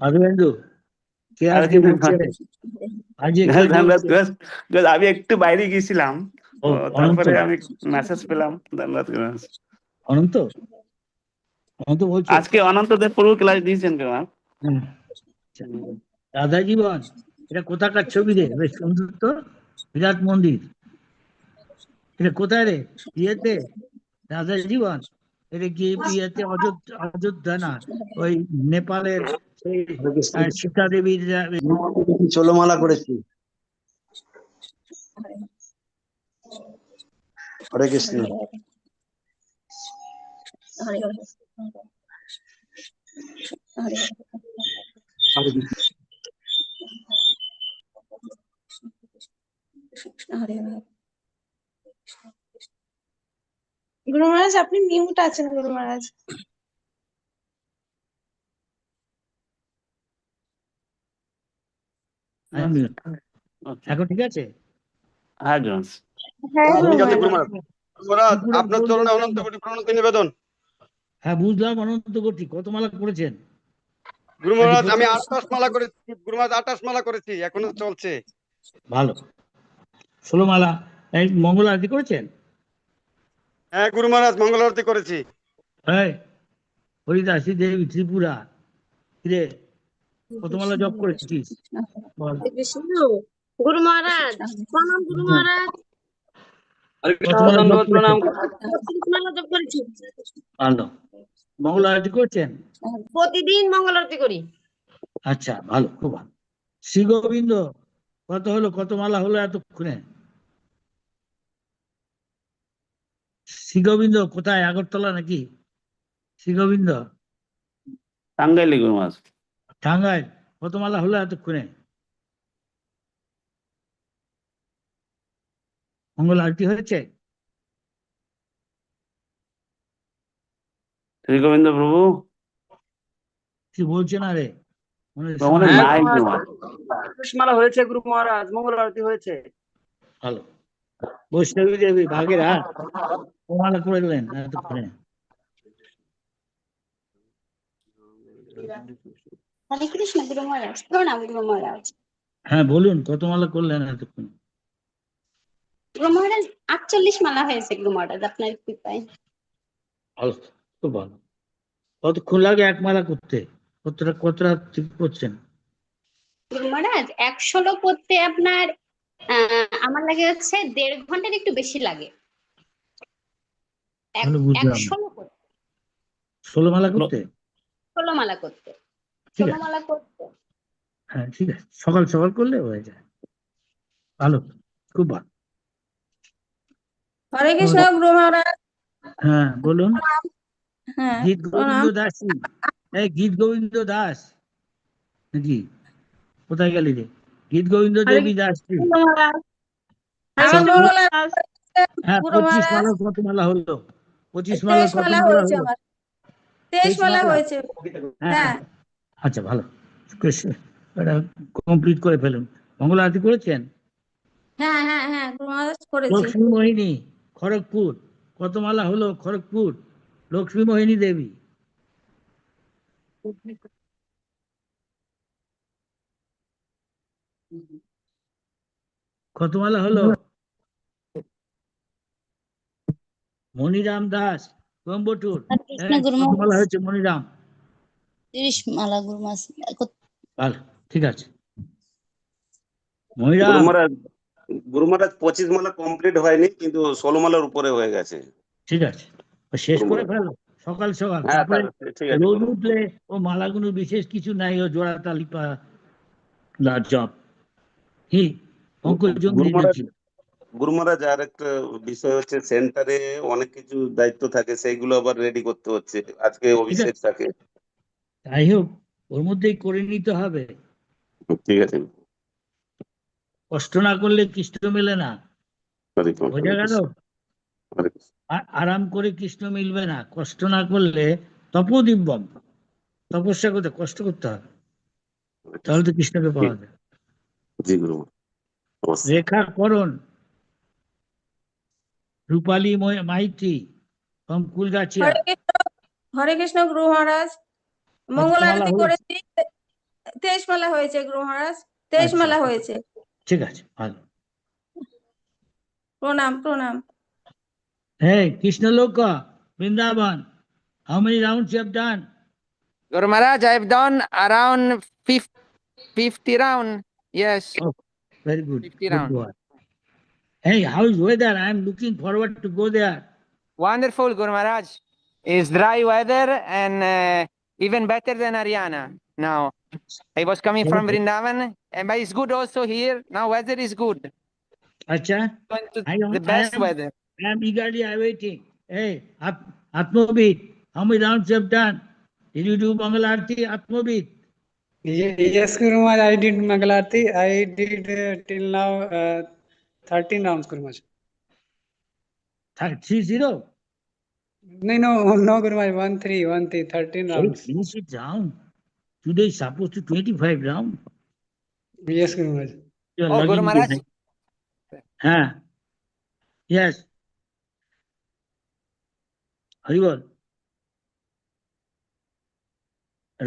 আদিবেন্দু, কে আর আজকে বলছে? আজকে কে ধন্যবাদ বলছে? ধন্যবাদ। আমি একটু বাইরে গেছিলাম, ও, অনন্ত। তারপরে আমি মেসেজ পেলাম। ধন্যবাদ। অনন্ত, অনন্ত বলছো? আজকে অনন্তদেব প্রভু ক্লাস দিয়েছেন কেমন? হুম। আচ্ছা। রাধা জীবন, এটা কোথাকার ছবি রে? বেশ সুন্দর তো, বিরাট মন্দির। এটা কোথায় রে? ইয়েতে? রাধা জীবন, এটা কি ইয়েতে? অযোধ্যা না, ওই নেপালের সেই সীতা দেবীর ষোলমালা করেছি। হরে কৃষ্ণ। গুরু মহারাজ, আপনি মিউট আছেন গুরু মহারাজ। এখন ঠিক আছে? হ্যাঁ জোন্স। হ্যাঁ গুরু ঠিক আছে গুরু মহারাজ। মহারাজ, আপনার চরণে অনন্ত কোটি প্রণতি নিবেদন। হ্যাঁ বুঝলাম, অনন্ত কোটি। কত মালা করেছেন? গুরু মহারাজ, আমি 28 মালা করেছি। গুরু মহারাজ 28 মালা করেছি, এখনো চলছে। ভালো। 16 মালা। এই মঙ্গল আরতি করেছেন? হ্যাঁ গুরু মহারাজ, মঙ্গল আরতি করেছি। এই হরিদাসী দেবী ত্রিপুরা, রে কত মালা জপ করেছিস? বল। গুরু মহারাজ প্রণাম। গুরু মহারাজ কত মালা জপ করেছেন? মালা জপ করেছি। ভালো। মঙ্গল আরতি করছেন? প্রতিদিন মঙ্গল আরতি করি। আচ্ছা, ভালো, খুব ভালো। শ্রী গোবিন্দ কত হলো? কত মালা হলো এতক্ষণে? শ্রী গোবিন্দ কোথায়? আগরতলা নাকি? শ্রী গোবিন্দ টাঙ্গাইলে গুরু মহারাজ। টাঙ্গাইল। কত মালা হলো এতক্ষণে? মঙ্গল আরতি হয়েছে? শ্রী গোবিন্দ প্রভু কি বলছে না রে? মনে ভ্রমণে শোনা নাই যাচ্ছে। গুরু মহারাজ। মালা হয়েছে গুরু মহারাজ, মঙ্গল আরতি হয়েছে। ভালো। বৈষ্ণবী দেবী ভাগের হাট মালা করে দিলেন এতক্ষণে। হরে কৃষ্ণ গুরু মহারাজ, প্রণাম গুরু মহারাজ। হ্যাঁ বলুন, কত মালা করলেন এতক্ষণে? গুরু মহারাজ 48 মালা হয়েছে গুরু মহারাজ, আপনার কৃপায়। ভালো, খুব ভালো। কতক্ষণ লাগে এক মালা করতে? কতটা ঠিক করছেন? গুরু মহারাজ 1 ষোলো করতে আপনার আমার লাগে হচ্ছে 1.5 ঘন্টার একটু বেশি লাগে। ভালো, বুঝলাম। 16 মালা করতে? 16 মালা করতে। ঠিক 16 আছে, মালা করতে। হ্যাঁ ঠিক আছে, সকাল সকাল করলে হয়ে যায়। ভালো, খুব ভালো। হরে কৃষ্ণ গুরু মহারাজ। হ্যাঁ বলুন। হ্যাঁ গীত গোবিন্দ প্রণাম। দাস, এই গীত গোবিন্দ দাস নাকি? কোথায় গেলি রে? গীত গোবিন্দ দেবী দাস। আমার মঙ্গল আরতি হ্যাঁ, গুরু 25 মহারাজ। মালার কত মালা হলো? 25 মালার 23 কত মালা মালা হয়েছে হলো? আমার। 23 মালা হয়েছে। হ্যাঁ হ্যাঁ আচ্ছা, ভালো। এটা কমপ্লিট করে ফেলুন। মঙ্গল আরতি করেছেন? হ্যাঁ হ্যাঁ হ্যাঁ গুরু মহারাজ করেছি। লক্ষ্মী মোহিনী খড়গপুর, কত মালা হলো? খড়গপুর লক্ষ্মী মোহিনী দেবী। কত মালা হলো? মনিরাম দাস কোয়েম্বাটুর, কত মালা হয়েছে মনিরাম? 30 মালা গুরু মহারাজ। ভালো, ঠিক আছে। গুরু মনিরাম, মহারাজ, গুরু মহারাজ 25 মালা কমপ্লিট হয়নি, কিন্তু 16 মালার উপরে হয়ে গেছে। ঠিক আছে, শেষ গুরু করে মহারাজ। ফেলো সকাল সকাল। হ্যাঁ তারপরে ঠিক আছে রোদ গুরু। উঠলে ও মালাগুলো বিশেষ কিছু নাই, ও জোড়া তালিপা জপ কি অঙ্কুর গুরু জঙ্গি মহারাজ, দেখি। গুরু মহারাজ আর একটা বিষয় হচ্ছে, সেন্টারে অনেক কিছু দায়িত্ব থাকে, সেইগুলো আবার রেডি করতে হচ্ছে। আজকে ঠিক অভিষেক আছে, থাকে। যাই হোক, ওর মধ্যেই করে নিতে হবে। ঠিক আছে। কষ্ট না করলে কৃষ্ণ মেলে না, হরে কৃষ্ণ, বোঝা গেল? হরে কৃষ্ণ। আরাম করে কৃষ্ণ মিলবে না, কষ্ট না করলে। তপোদিব্যম, তপস্যা করতে কষ্ট করতে হবে, তাহলে তো কৃষ্ণকে পাওয়া যায়। জি গুরু মহারাজ, অবশ্যই। রেখা করণ, রূপালী মাইতি, কুলগাছিয়া। হরে কৃষ্ণ গুরু মহারাজ। মঙ্গল মালা আরতি হলো? করেছি, 23 মালা হয়েছে গুরু মহারাজ, 23 আচ্ছা, মালা হয়েছে। ঠিক আছে, ভালো। প্রণাম প্রণাম। Hey, Krishnaloka, Vrindavan, how many rounds you have done? Guru Maharaj, I've done around 50 round. Yes, Oh, very good. 50 Good round. boy. Hey, how is weather? I am looking forward to go there. Wonderful, Guru Maharaj. It's dry weather and even better than Haryana now. I was coming from Okay. Vrindavan, but it's good also here. Now weather is good. Acha, Going to I the am, best weather. I am eagerly awaiting. Hey, Atmobit, how many rounds you have done? Did you do Mangal Arati, Atmobit? Yes, Guru Maharaj, I did Mangalarti. I did till now 13 rounds, Guru Maharaj. 30? No, Guru Maharaj, 13, 13 Hey, rounds. finish it down. Today is supposed to 25 rounds. Yes, Guru Maharaj. You are Oh, Guru lugging Maharaj. behind. Huh? Yes. Haribol.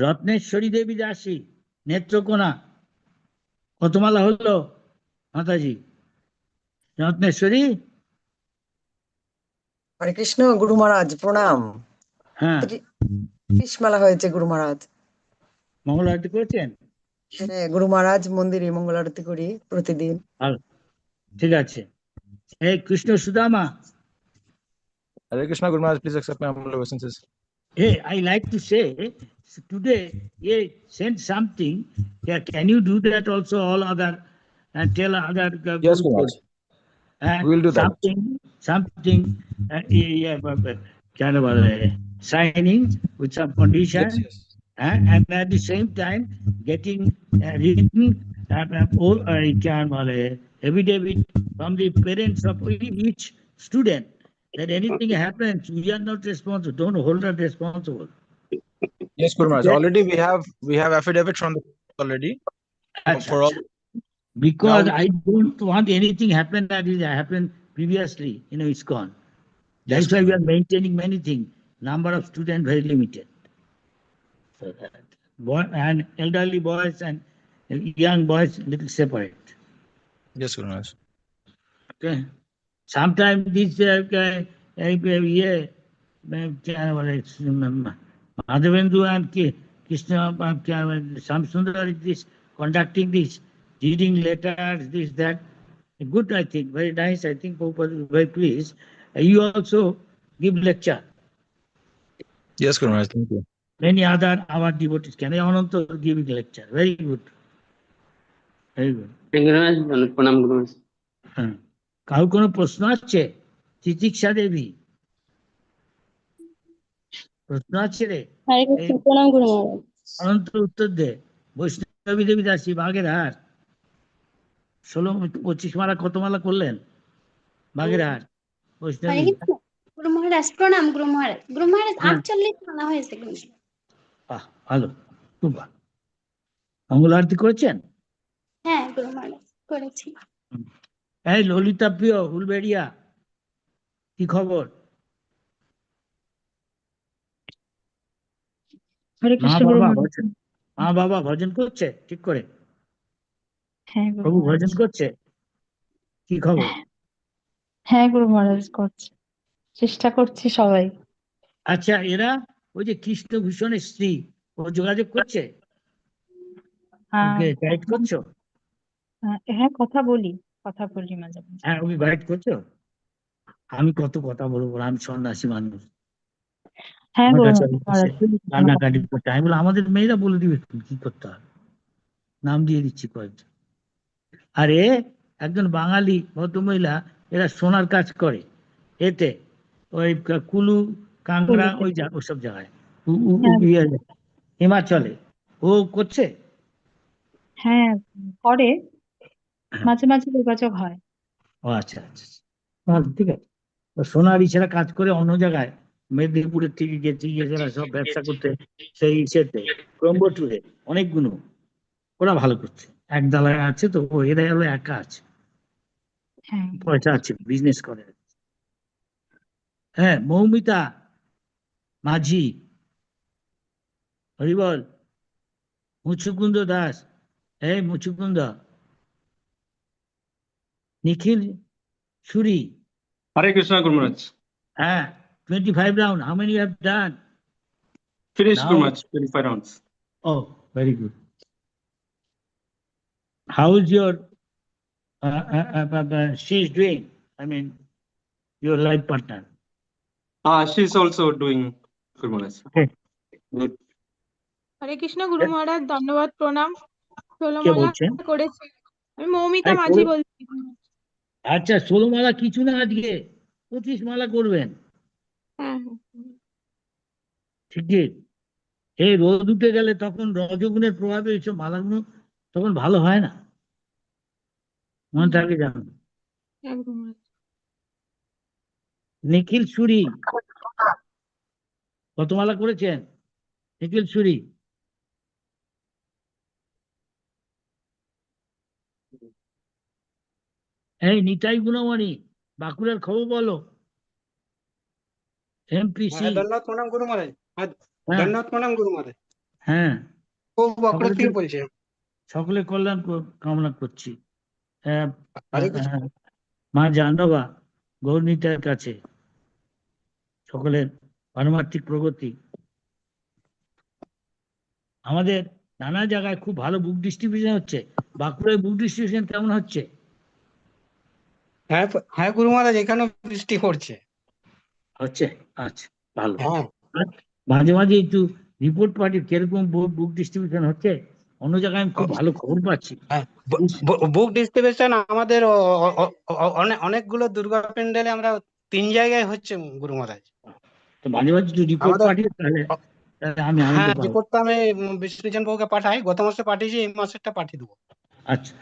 রত্নেশ্বরী দেবী দাসী নেত্রকোনা কত মালা হলো মাতাজি? রত্নেশ্বরী, হরে কৃষ্ণ গুরু মহারাজ প্রণাম। হ্যাঁ 30 মালা হয়েছে গুরু মহারাজ। মঙ্গল আরতি করেছেন? হ্যাঁ, গুরু মহারাজ মন্দিরে মঙ্গল আরতি করি প্রতিদিন। ভালো, ঠিক আছে। এই Krishna Sudama, Hare Krishna, Guru Maharaj, please accept my humble obeisances. hey, I like to say today send something. Yeah, can you do that also? All other and tell other Yes, Guru Maharaj. We will do that. something kind of signing with some condition. Yes, yes. And at the same time getting written affidavit from the parents of each student that anything happens, we are not responsible. Don't hold us responsible. Yes, Guru Maharaj. Yeah. Already we have affidavit from the already for all. Because Now- I don't want anything happen that is happened previously, ISKCON. That's why we are maintaining many things. Number of students very limited. So that and elderly boys and young boys little separate. Yes, Guru Maharaj. Okay. Sometimes this Madhavendu and Krishna Samsundar is conducting this, reading letters, this, that. Good, I think, very nice. I think Prabhupada is very pleased. You also give lecture. Yes, Guru Maharaj. Thank you. Many other our devotees can also giving lecture. Very good. Very good. প্রণাম গুরু মহারাজ। হ্যাঁ, কারো কোনো প্রশ্ন আছে? তিতিক্ষা দেবী, প্রশ্ন আছে রে? হরে কৃষ্ণ প্রণাম গুরু মহারাজ। অনন্ত উত্তর দে। বৈষ্ণবী দেবী দাসী বাগেরহাট 16-25 মালা কত মালা করলেন? বাগেরহাট হরে বৈষ্ণবী। কৃষ্ণ গুরু মহারাজ প্রণাম গুরু মহারাজ। গুরু মহারাজ হ্যাঁ। 48 মালা হয়েছে গুরু মহারাজ। বাহ, ভালো, খুব ভালো। মঙ্গল আরতি করেছেন? হ্যাঁ গুরু মহারাজ করেছি। এই ললিতা প্রিয় উলবেড়িয়া, কি খবর? হরে মা কৃষ্ণ গুরু বাবা মহারাজ। ভজন, মা বাবা ভজন করছে ঠিক করে? হ্যাঁ গুরু প্রভু মহারাজ। ভজন করছে? কি খবর? হ্যাঁ গুরু মহারাজ করছে, চেষ্টা করছি সবাই। আচ্ছা, এরা ওই যে কৃষ্ণ ভূষণের স্ত্রী, ও যোগাযোগ করছে? ওকে গাইড করছো? হ্যাঁ কথা বলি মাঝে মাঝে। হ্যাঁ, ওকে গাইড করছো? আমি কত কথা বলবো, আমি সন্ন্যাসী মানুষ, হ্যাঁ আমার গুরু কাছে মহারাজ। কান্নাকাটি করতে। আমি বললাম আমাদের মেয়েরা বলে দিবে কি করতে হবে, নাম দিয়ে দিচ্ছি কয়েকজন। আরে একজন বাঙালি ভদ্রমহিলা, এরা সোনার কাজ করে এতে, ওই কুলু কাংড়া ওইসব জায়গায়, হিমাচলে। ও করছে? হ্যাঁ করে, মাঝে মাঝে যোগাযোগ হয়। ও আচ্ছা আচ্ছা, ঠিক আছে। সোনার ইসেরা কাজ করে অন্য জায়গায়, মেদিনীপুরের থেকে গেছে ইয়েরা সব ব্যবসা করতে, সেই ইসেতে ক্রম্বটুরে অনেকগুলো, ওরা ভালো করছে। এক দালায় আছে তো, ও এরা হলো একা আছে, পয়সা আছে, বিজনেস করে। হ্যাঁ, মৌমিতা মাঝি, হরি বল। মুচুকুন্দ দাস, এই মুচুকুন্দ, নিখিল সুরি, Hare Krishna, Guru Maharaj. হ্যাঁ, 25 round. How many you have done? Finished, Now, Guru Maharaj, 25 rounds. oh, very good. How is your, she's doing? I mean, your life partner. She's also doing, Guru Maharaj. Okay. Good. হরে কৃষ্ণ গুরু মহারাজ, ধন্যবাদ, প্রণাম। কে ষোলমালা বলছেন? করেছি। আমি মৌমিতা আরে, মাঝি বলছি। আচ্ছা, 16 মালা কিছু না, আজকে 25 মালা করবেন। হ্যাঁ, ঠিক ঠিক। এই রোদ উঠে গেলে তখন রজগুণের প্রভাবে এইসব মালাগুলো তখন ভালো হয় না, মনে থাকে জানো। হ্যাঁ গুরু মহারাজ। নিখিল সুরি, কত মালা করেছেন নিখিল সুরি? এই নিতাই গুণমণি, বাঁকুড়ার খবর বলো। এমপিসি, ধন্যবাদ প্রণাম গুরু মহারাজ। হ্যাঁ ধন্যবাদ প্রণাম গুরু মহারাজ। হ্যাঁ, ও বাঁকুড়া সকলে থেকে বলছে। সকলে কল্যাণ কামনা করছি। হরে কৃষ্ণ। মা জাহ্নবা গৌরনীতার কাছে সকলের পারমার্থিক প্রগতি। আমাদের নানা জায়গায় খুব ভালো বুক ডিস্ট্রিবিউশন হচ্ছে। বাঁকুড়ায় বুক ডিস্ট্রিবিউশন কেমন হচ্ছে? হ্যাঁ হ্যাঁ গুরু মহারাজ, এখানেও বৃষ্টি পড়ছে। হচ্ছে, আচ্ছা, ভালো। হ্যাঁ, মাঝে মাঝে একটু রিপোর্ট পাঠিয়ে কিরকম বুক ডিস্ট্রিবিউশন হচ্ছে। অন্য জায়গায় আমি খুব ভালো খবর পাচ্ছি। বুক ডিস্ট্রিবিউশন আমাদের অনেকগুলো দুর্গা প্যান্ডেলে আমরা 3 জায়গায় হচ্ছে গুরু মহারাজ। তো মাঝে মাঝে একটু রিপোর্ট আমাদের পাঠিয়ে তাহলে আমি আনন্দ হ্যাঁ, পাবো। রিপোর্টটা আমি বিষ্ণুজন বাবুকে পাঠাই। গত মাসে পাঠিয়েছি, এই মাসেরটা পাঠিয়ে দেবো। আচ্ছা,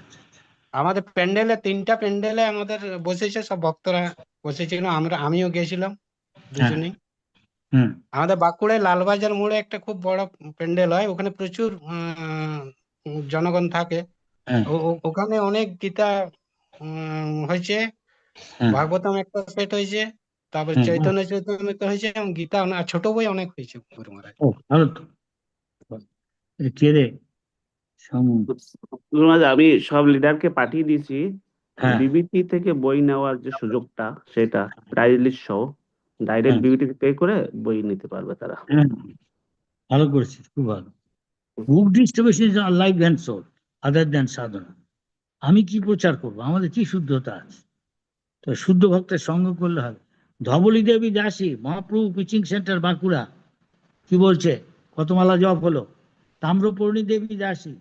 আমাদের প্যান্ডেলে 3টা প্যান্ডেলে আমাদের বসেছে, সব ভক্তরা বসেছিল, আমিও গেছিলাম দুজনেই। আমাদের বাঁকুড়ায় লালবাজার মোড়ে একটা খুব বড় প্যান্ডেল হয়, ওখানে প্রচুর জনগণ থাকে। ওখানে অনেক গীতা হয়েছে, ভাগবতম একটা সেট হয়েছে, তারপর চৈতন্য চৈতন্য হয়েছে, এবং গীতা ছোট বই অনেক হয়েছে গুরু মহারাজ। ও ভালো তো। কে রে? গুরু মহারাজ, আমি সব লিডারকে পাঠিয়ে দিয়েছি। হ্যাঁ। বিবিটি থেকে বই নেওয়ার যে সুযোগটা, সেটা প্রাইজ লিস্ট সহ ডাইরেক্ট বিবিটি পে করে বই নিতে পারবে তারা। ভালো করেছিস, খুব ভালো। Book distribution is life and soul other than sadhana. আমি কি প্রচার করবো? আমাদের কি শুদ্ধতা আছে? তো শুদ্ধ ভক্তের সঙ্গ করলে হবে। ধবলী দেবী দাসী, মহাপ্রভু পিচিং সেন্টার বাঁকুড়া, কি বলছে? কত মালা জপ হলো? তাম্রপর্ণী দেবী দাসী,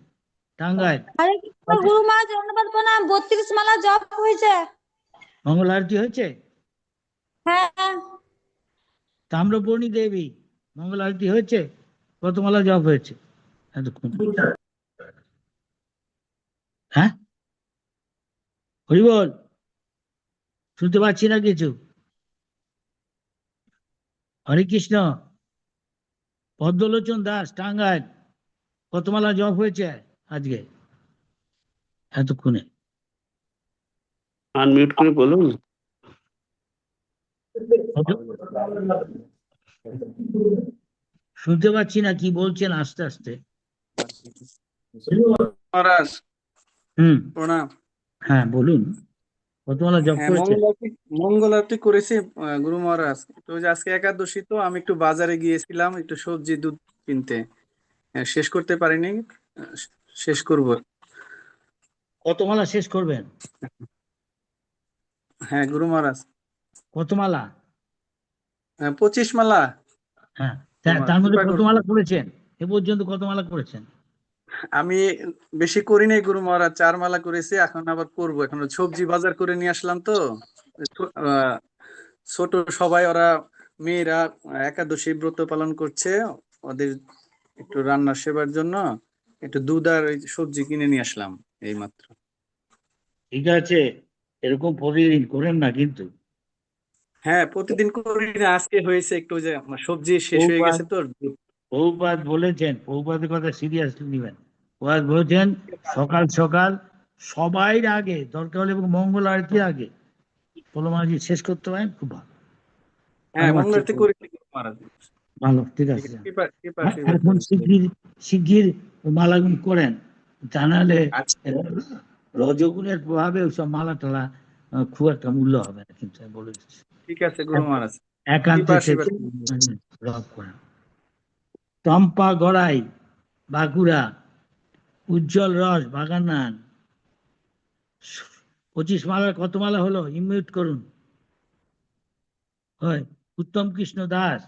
টাঙ্গাইল, হরে কৃষ্ণ গুরু মহারাজ, ধন্যবাদ প্রণাম। 32 মালা জপ হয়েছে। মঙ্গল আরতি হয়েছে? হ্যাঁ। তাম্রপর্ণী দেবী, মঙ্গল আরতি হয়েছে? কত মালা জপ হয়েছে এতক্ষণ? হ্যাঁ, হরি বল। শুনতে পাচ্ছি না কিছু। হরে কৃষ্ণ। পদ্মলোচন দাস, টাঙ্গাইল, কত মালা জপ হয়েছে আজকে এতক্ষণে? আনমিউট করে বলুন। শুনতে পাচ্ছি না, কি বলছেন আস্তে আস্তে। মহারাজ প্রণাম। হ্যাঁ বলুন, কত মালা জপ হ্যাঁ, করেছে? মঙ্গল আরতি করেছি গুরু মহারাজ। তো যে আজকে একাদশী, তো আমি একটু বাজারে গিয়েছিলাম একটু সবজি দুধ কিনতে, শেষ করতে পারিনি, শেষ করব। কত মালা শেষ করবেন? হ্যাঁ গুরু মহারাজ। কত মালা? 25 মালা। হ্যাঁ, তার মধ্যে কত মালা করেছেন এ পর্যন্ত? কত মালা করেছেন? আমি বেশি করি নাই গুরু মহারাজ, 4 মালা করেছি, এখন আবার করবো। এখন সবজি বাজার করে নিয়ে আসলাম, তো ছোট সবাই, ওরা মেয়েরা একাদশী ব্রত পালন করছে, ওদের একটু রান্নার সেবার জন্য একটু দুধ আর সবজি কিনে নিয়ে আসলাম এই মাত্র। ঠিক আছে, এরকম প্রতিদিন করেন না কিন্তু। হ্যাঁ, প্রতিদিন করি না, আজকে হয়েছে একটু, যে সবজি শেষ হয়ে গেছে তো। প্রভুপাদ বলেছেন, প্রভুপাদের কথা সিরিয়াসলি নিবেন। প্রভুপাদ বলেছেন সকাল সকাল সবাই আগে, দরকার হলে এবং মঙ্গল আরতির আগে পলমাজি শেষ করতে পারেন, খুব ভালো। হ্যাঁ, মঙ্গল আরতি করি মহারাজ। ভালো, ঠিক আছে। কৃপা এখন শিগগির মালাগুলো করেন, তা নাহলে আচ্ছা রজগুণের প্রভাবে ওইসব মালা টালা খুব একটা মূল্য হবে না, কিন্তু আমি বলে দিচ্ছি। ঠিক আছে গুরু মহারাজ একান্তে কৃপা আশীর্বাদ থেকে রব করেন। টম্পা গড়াই বাঁকুড়া, উজ্জ্বল রস বাগানান, 25 মালার কত মালা হলো? ইমিউট করুন। হয় উত্তম কৃষ্ণ দাস।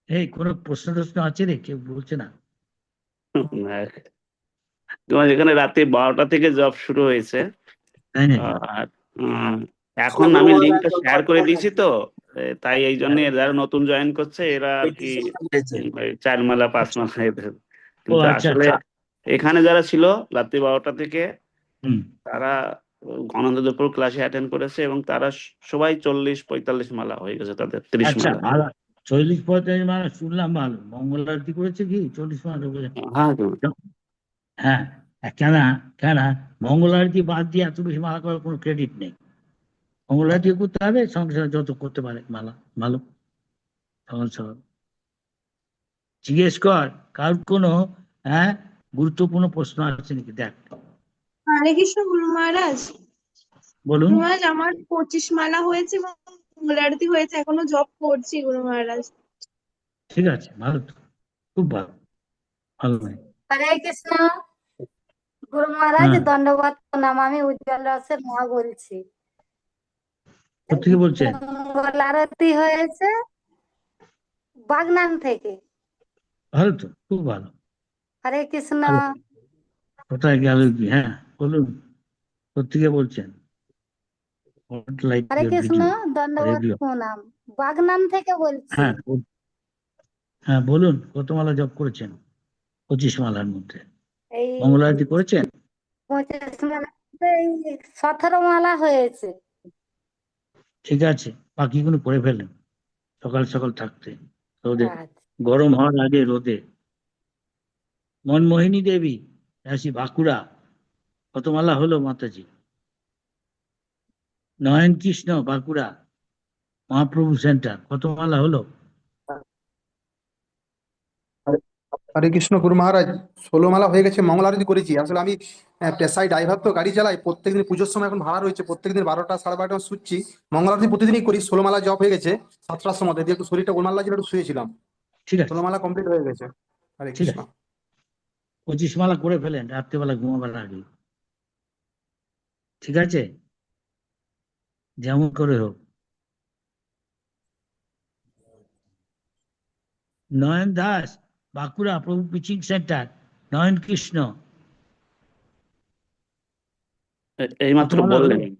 এই কোন প্রশ্ন টশ্ন আছে রে? কেউ বলছে না। তোমার এখানে রাতে 12টা থেকে জব শুরু হয়েছে। তাই নাকি? আর এখন আমি লিঙ্কটা শেয়ার করে দিয়েছি তো, তাই এই জন্য যারা নতুন জয়েন করছে এরা আর কি 4 মালা 5 মালা এদের। ও কিন্তু আচ্ছা আসলে আচ্ছা। এখানে যারা ছিল রাত্রি 12টা থেকে, হুম, তারা গণতন্ত্র ক্লাসে অ্যাটেন্ড করেছে এবং তারা সবাই 40-45 মালা হয়ে গেছে তাদের, 30 আচ্ছা মালা। ভালো। 40-45 মালা শুনলাম, ভালো। মঙ্গল আরতি করেছে কি 40 মালা করে? হ্যাঁ হ্যাঁ, কেন কেন মঙ্গল আরতি বাদ দিয়ে এত বেশি মালা করার কোনো ক্রেডিট নেই। মঙ্গল আরতি করতে হবে, সঙ্গে সঙ্গে যত করতে পারে মালা ভালো। সকাল সকাল জিজ্ঞেস কর কার কোনো গুরুত্বপূর্ণ প্রশ্ন আছে নাকি, দেখ। হরে কৃষ্ণ গুরু মহারাজ। বলুন। গুরু মহারাজ আমার 25 মালা হয়েছে এবং মঙ্গল আরতি হয়েছে, এখনো জব করছি গুরু মহারাজ। ঠিক আছে, ভালো তো, খুব ভালো, ভালো নয়। হরে কৃষ্ণ গুরু মহারাজ, হ্যাঁ, দণ্ডবত প্রণাম। আমি উজ্জ্বল রসের মা বলছি। কোথেকে বলছেন? মঙ্গল আরতি হয়েছে বাগনান থেকে। ভালো তো, খুব ভালো। হরে কৃষ্ণ। ভালো। কোথায় গেল কি? হ্যাঁ বলুন, কোথেকে বলছেন? হরে কৃষ্ণ, দণ্ডবত রেডিও। প্রণাম। বাগনান থেকে বলছি। হ্যাঁ হ্যাঁ বলুন, কত মালা জপ করেছেন? 25 মালার মধ্যে এই মঙ্গল আরতি করেছেন? 25 মালা, এই 17 মালা হয়েছে। ঠিক আছে, বাকিগুলো করে ফেলেন সকাল সকাল থাকতে, রোদে আচ্ছা। গরম হওয়ার আগে রোদে। মনমোহিনী দেবী, রাশি বাঁকুড়া, কত মালা হলো মাতাজি? নয়ন কৃষ্ণ বাঁকুড়া মহাপ্রভু সেন্টার, কত মালা হলো? হরে কৃষ্ণ গুরু মহারাজ, 16 মালা হয়ে গেছে। মঙ্গল আরতি করেছি। আসলে আমি পেশায় ড্রাইভার তো, গাড়ি চালাই। প্রত্যেকদিন পুজোর সময় এখন ভাড়া রয়েছে, প্রত্যেকদিন 12টা 12:30 শুচ্ছি। মঙ্গল আরতি প্রতিদিনই করি। 16 মালা জপ হয়ে গেছে 7টার সময় দিয়ে, একটু শরীরটা গোলমাল লাগছিল, একটু শুয়েছিলাম। ঠিক আছে, 16 মালা কমপ্লিট হয়ে গেছে। হরে ঠিক কৃষ্ণ। আছে, 25 মালা করে ফেলেন রাত্রেবেলা ঘুমাবার আগে, ঠিক আছে? যেমন করে হোক। নয়ন দাস বাঁকুড়া প্রভু পিচিং সেন্টার, নয়ন কৃষ্ণ, এইমাত্র কত মালা হলো? বললেন।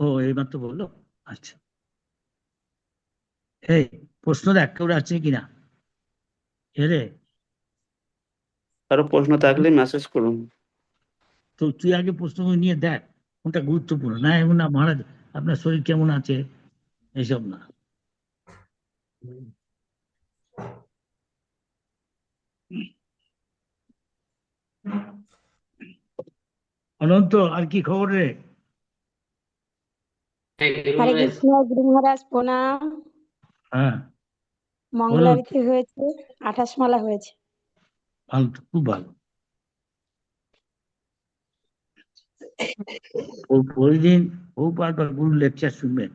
ও এইমাত্র বললো, আচ্ছা। এই প্রশ্ন দেখ কেউ আছে কিনা, এরে কারো প্রশ্ন থাকলে মেসেজ করুন। তো তুই আগে প্রশ্নগুলো নিয়ে দেখ কোনটা গুরুত্বপূর্ণ। না এমন না মহারাজ আপনার শরীর কেমন আছে, এইসব না। অনন্ত, আর কি খবর রে? হরে কৃষ্ণ গুরু মহারাজ প্রণাম। হ্যাঁ মঙ্গল বলুন। আরতি হয়েছে, 28 মালা হয়েছে। ভালো তো, খুব ভালো। প্রতিদিন বহুবার গুরু লেকচার শুনবেন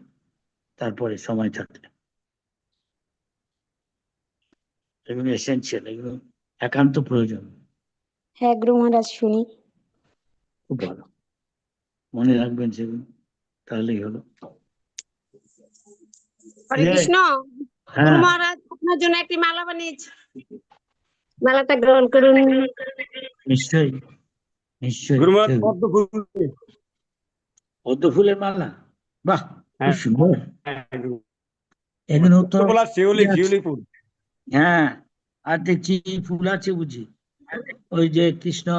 তারপরে সময় থাকলে। এগুলো এসেনশিয়াল, এগুলো একান্ত প্রয়োজন। হ্যাঁ গুরু মহারাজ শুনি। খুব ভালো, মনে রাখবেন সেগুলো, তাহলেই হলো। হরে কৃষ্ণ গুরু হ্যাঁ মহারাজ, আপনার জন্য একটি মালা বানিয়েছি, মালাটা গ্রহণ করুন। নিশ্চয়ই নিশ্চয়ই। গুরু মহারাজ পদ্ম ফুল। পদ্ম ফুলের মালা, বাহ খুব হ্যাঁ সুন্দর। হ্যাঁ, এগুলো তো পদ্ম ফুল আর শিউলি ফুল। হ্যাঁ, আর দেখছি ফুল আছে বুঝি, ওই যে কৃষ্ণ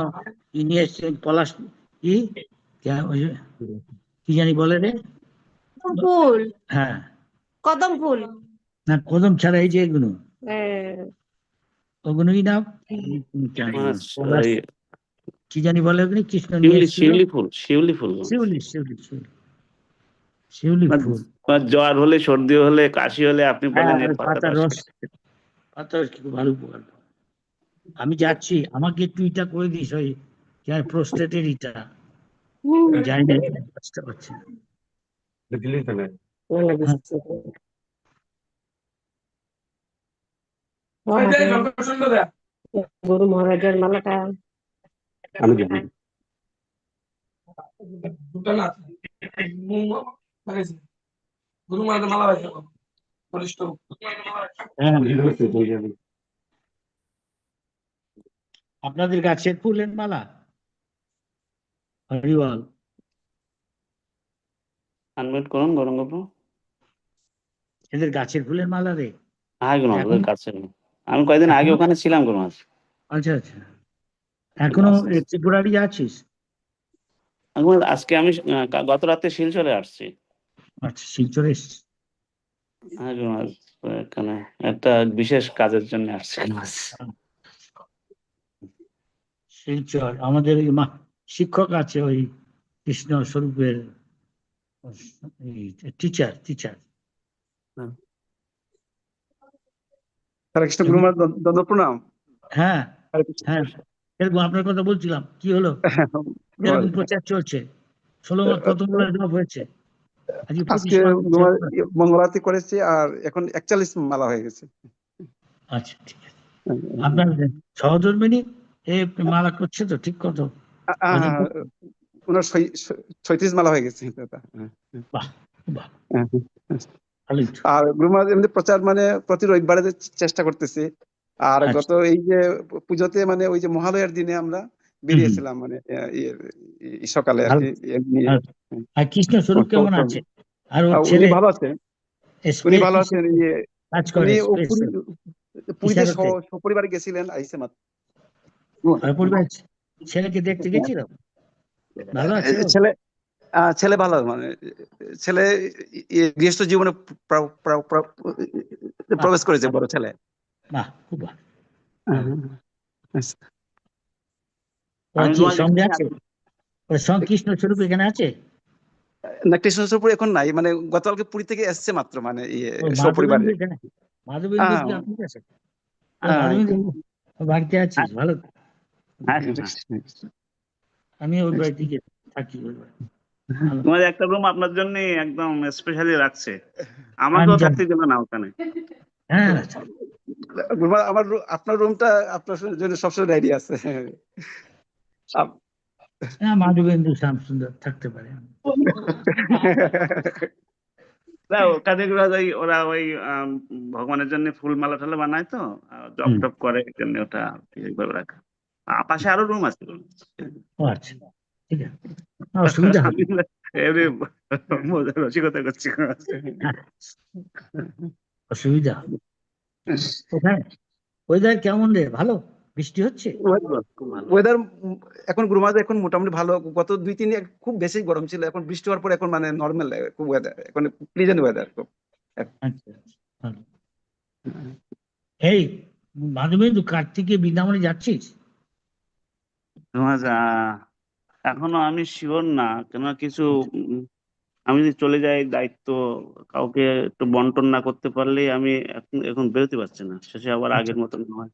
কি নিয়ে এসছেন, পলাশ কি ওই যে কি জানি বলে রে? ফুল, হ্যাঁ কদম ফুল। না, কদম ছাড়া এই যে এগুলো, ওগুলোই না পলাশ কি জানি বলে ওগুলো, কৃষ্ণ নিয়ে এসেছিল। শিউলি ফুল। শিউলি শিউলি শিউলি শিউলি ফুল। তোমার জ্বর হলে, সর্দি হলে, কাশি হলে আপনি হ্যাঁ, বলেন এর ওই পাতা পাতার রস রস, পাতার রস খুব ভালো উপকার। আমি যাচ্ছি, আমাকে একটু ইটা করে দিস, ওই প্রোস্টেটের ইটা, জানি না, চেষ্টা করছি। গুরু মহারাজের মালাটা আমি জানি আপনাদের গাছের ফুলের মালা, হরিবল। আনমিউট করুন গৌরঙ্গবাবু। এদের গাছের ফুলের মালা রে। হ্যাঁ গুরুমাজ, এখন কাছে আমি কয়েকদিন আগে এখনো- ওখানে ছিলাম গুরুমাজ। আচ্ছা আচ্ছা, এখনো ত্রিপুরারই আছিস? গুরুমাজ, আজকে আমি গত রাতে শিলচরে আসছি। আচ্ছা, শিলচরে এসছিস। হ্যাঁ গুরুমাজ, এখানে একটা বিশেষ কাজের জন্য আসছি গুরুমাজ। শিলচর আমাদের ওই শিক্ষক আছে, ওই কৃষ্ণ স্বরূপের টিচার। হরে কৃষ্ণ গুরু মহারাজ, দন্ড প্রণাম। হ্যাঁ হরে কৃষ্ণ। হ্যাঁ, এরকম আপনার কথা বলছিলাম, কি হলো, এরকম প্রচার চলছে? 16 মাস কতগুলো জব হয়েছে? আজকে 25 আজকে মাস। মঙ্গলারতি করেছি, আর এখন 41 মালা হয়ে গেছে। আচ্ছা, ঠিক আছে। আপনার সহধর্মিনী এ মালা করছে তো, ঠিক কত? ওনার 36 মালা হয়ে গেছে। বাহ বাহ, হ্যাঁ। ভালোই তো। আর গুরু মহারাজ এমনি প্রচার মানে প্রতি রবিবারে চেষ্টা করতেছি। আর আচ্ছা। গত এই যে পুজোতে মানে ওই যে মহালয়ার দিনে আমরা বেরিয়েছিলাম, মানে সকালে আর কি এমনি। আর কৃষ্ণ স্বরূপ কেমন আছে? আর ওর উনি ছেলে ভালো আছেন, উনি ভালো আছেন। কাজ করে উনি space-এ? পুরীতে ইশারাতে? সপরিবারে গেছিলেন, আইসে মাত্র। আর পরিবার ছেলেকে দেখতে গেছিল? ভালো আছে ও? ছেলে ভালো, মানে ছেলে গৃহস্থ জীবনে প্রবেশ করেছে, বড় ছেলে। বাহ, খুব ভালো। আমি কি সঙ্গে আছে? ওর সঙ্গে কৃষ্ণ স্বরূপ এখানে আছে? না, কৃষ্ণচন্দ্রপুর এখন নাই, মানে গতকালকে পুরী থেকে এসছে মাত্র, মানে সপরিবারে। মাধবেন্দ্র কি আপনার কাছে? মাধবেন্দ্র বাড়িতে আছিস? ভালো। আমি ওই বাড়িতে গিয়ে থাকি। তোমার একটা রুম আপনার জন্য একদম স্পেশালি রাখছে, আমাকেও থাকতে দিল না ওখানে। হ্যাঁ, আপনার রুমটা আপনার জন্য সবসময় রেডি আছে। মাধবেন্দ্র শ্যাম সুন্দর থাকতে পারে। না, ওখানে ওরা ওই ভগবানের জন্য ফুল মালা টালা বানায় তো, জপ টপ করে, এই জন্য ওটা এইভাবে রাখা। পাশে আরো রুম আছে। আচ্ছা, ঠিক আছে, অসুবিধা হবে। রসিকতা করছি, অসুবিধা হবে। ওখানে ওয়েদার কেমন রে? ভালো? বৃষ্টি হচ্ছে? ওয়েদার এখন গুরু মহারাজ এখন মোটামুটি ভালো। গত 2-3 দিন খুব বেশি গরম ছিল, এখন বৃষ্টি হওয়ার পর এখন মানে নর্মাল খুব ওয়েদার, এখন প্লিজেন্ট ওয়েদার খুব। আচ্ছা, ভালো। এই মাধবেন্দ্র, কার্তিকে বৃন্দাবনে যাচ্ছিস? এখনো আমি শিওর না, কেন কিছু আমি যদি চলে যাই, দায়িত্ব কাউকে একটু বন্টন না করতে পারলে আমি এখন বেরোতে পারছি না, শেষে আবার আগের মতন হয়।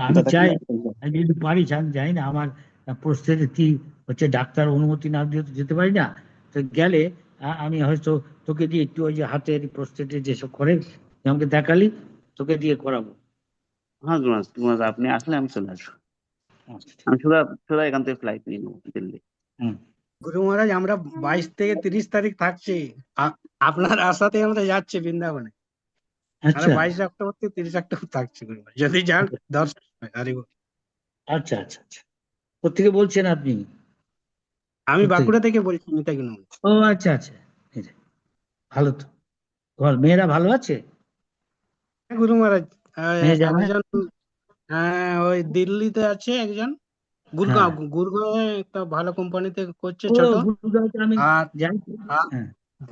আমি চাই যদি পারিস, আমি জানি না, আমার পরিস্থিতি হচ্ছে ডাক্তার অনুমতি না দিয়ে তো যেতে পারি না, তো গেলে আমি হয়তো তোকে দিয়ে একটু ওই যে হাতের প্রস্তুতি যেসব করে আমাকে দেখালি, তোকে দিয়ে করাবো। হ্যাঁ গুরুমাজ, আপনি আসলে আমি চলে আসবো। আমি শুধু এখান থেকে ফ্লাইট নিয়ে নেবো দিল্লি। গুরু মহারাজ, আমরা 22 থেকে 30 তারিখ থাকছি, আপনার আশাতে আমরা যাচ্ছি বৃন্দাবনে। আচ্ছা 22 অক্টোবর থেকে 30 অক্টোবর থাকছি গুরু মহারাজ, যদি যান দর্শন হয়। হরিবল। আচ্ছা আচ্ছা আচ্ছা, কোথেকে বলছেন আপনি? আমি বাঁকুড়া থেকে বলছি, মিতাগুন। ও আচ্ছা আচ্ছা, ভালো তো। ঘর মেয়েরা ভালো আছে? গুরু মহারাজ, জামাই? একজন ওই দিল্লিতে আছে, একজন গুরগাঁও একটা ভালো কোম্পানিতে করছে, ছোট। আর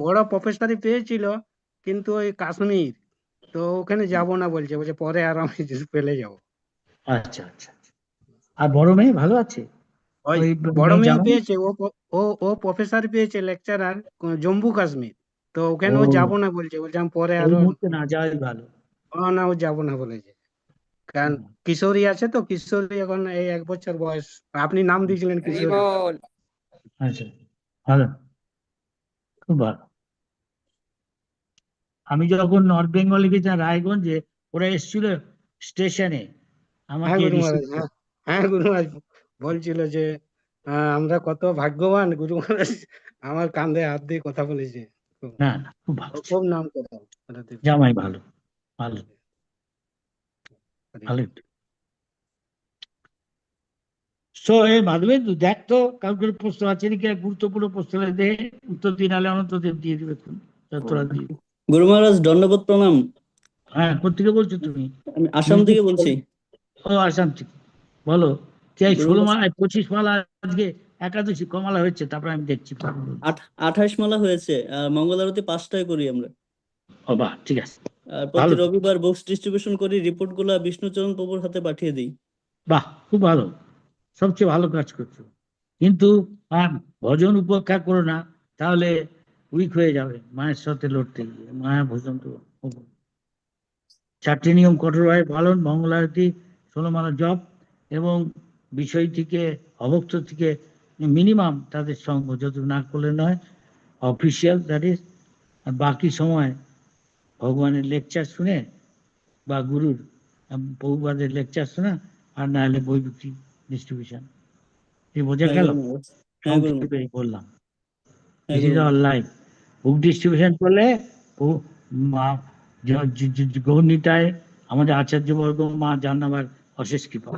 বড় প্রফেসরি পেয়েছিল, কিন্তু ওই কাশ্মীর, তো ওখানে যাব না বলছে, পরে আর আমি পেলে যাব। আচ্ছা আচ্ছা, আর বড় মেয়ে ভালো আছে? ওই বড় মেয়ে পেয়েছে, ও প্রফেসর পেয়েছে, লেকচারার, জম্মু কাশ্মীর। তো তো ওখানেও ও যাবো না বলছে, বলছে আমি পরে এই আরো মুহূর্তে না যাওয়াই ভালো। না ও যাবো না বলেছে, কারণ কিশোরী আছে তো, কিশোরী এখন এই 1 বছর বয়স, আপনি নাম দিয়েছিলেন কিশোরী। বল। আচ্ছা, ভালো, খুব ভালো। আমি যখন নর্থ বেঙ্গলে গেছিলাম রায়গঞ্জে, ওরা এসেছিল স্টেশনে হ্যাঁ আমাকে গুরু রিসিভ মহারাজ, হ্যাঁ হ্যাঁ গুরু মহারাজ বলছিল যে আমরা কত ভাগ্যবান, গুরু মহারাজ আমার কাঁধে হাত দিয়ে কথা বলেছে। খুব না না, খুব ভালো ছিল। খুব নাম কথা বলাতে। জামাই ভালো, ভালো, ভালো। সো এই মাধবেন্দু দেখ তো কাউকে প্রশ্ন আছে নাকি, গুরুত্বপূর্ণ প্রশ্ন হলে দে, উত্তর দিন, নাহলে অনন্তদেব দিয়ে দিবে তোরা দিয়ে। গুরু মহারাজ দণ্ডবোধ প্রণাম। হ্যাঁ, কোথেকে বলছো তুমি? আমি আসাম থেকে বলছি। ও, আসাম থেকে, বলো। কি এই গুরু 16 মহারাজ, মালা 25 মালা, আজকে একাদশী কমালা হয়েছে, তারপর আমি দেখছি। 28 মালা হয়েছে, আর মঙ্গল আরতি 5টায় করি আমরা। ও বাহ, ঠিক আছে, আর প্রতি ভালো। রবিবার বুকস ডিস্ট্রিবিউশন করি, রিপোর্ট গুলা বিষ্ণুচরণ প্রভুর হাতে পাঠিয়ে দিই। বাহ, খুব ভালো, সবচেয়ে ভালো কাজ করছো। কিন্তু ভজন উপেক্ষা করো না, তাহলে উইক হয়ে যাবে মায়ের সাথে লড়তে গিয়ে। মায়া ভজন তো 4টি নিয়ম কঠোরভাবে পালন, মঙ্গল আরতি, 16 মালা জপ, এবং বিষয় থেকে অভক্ত থেকে মিনিমাম তাদের সঙ্গ, যত না করলে নয়, অফিসিয়াল দ্যাট ইজ। আর বাকি সময় ভগবানের লেকচার শুনে বা গুরুর বহুবাদের লেকচার শোনা, আর না হলে বই বিক্রি ডিস্ট্রিবিউশন। এই বোঝা হ্যাঁ গেল? গুরু মহারাজ, হ্যাঁ গুরু মহারাজ, সংক্ষেপে বললাম। হ্যাঁ this Guru is our Maharaj. Life. Book distribution করলে গৌরনীতায় আমাদের আচার্যবর্গ, মা জান্নাবার অশেষ কৃপা।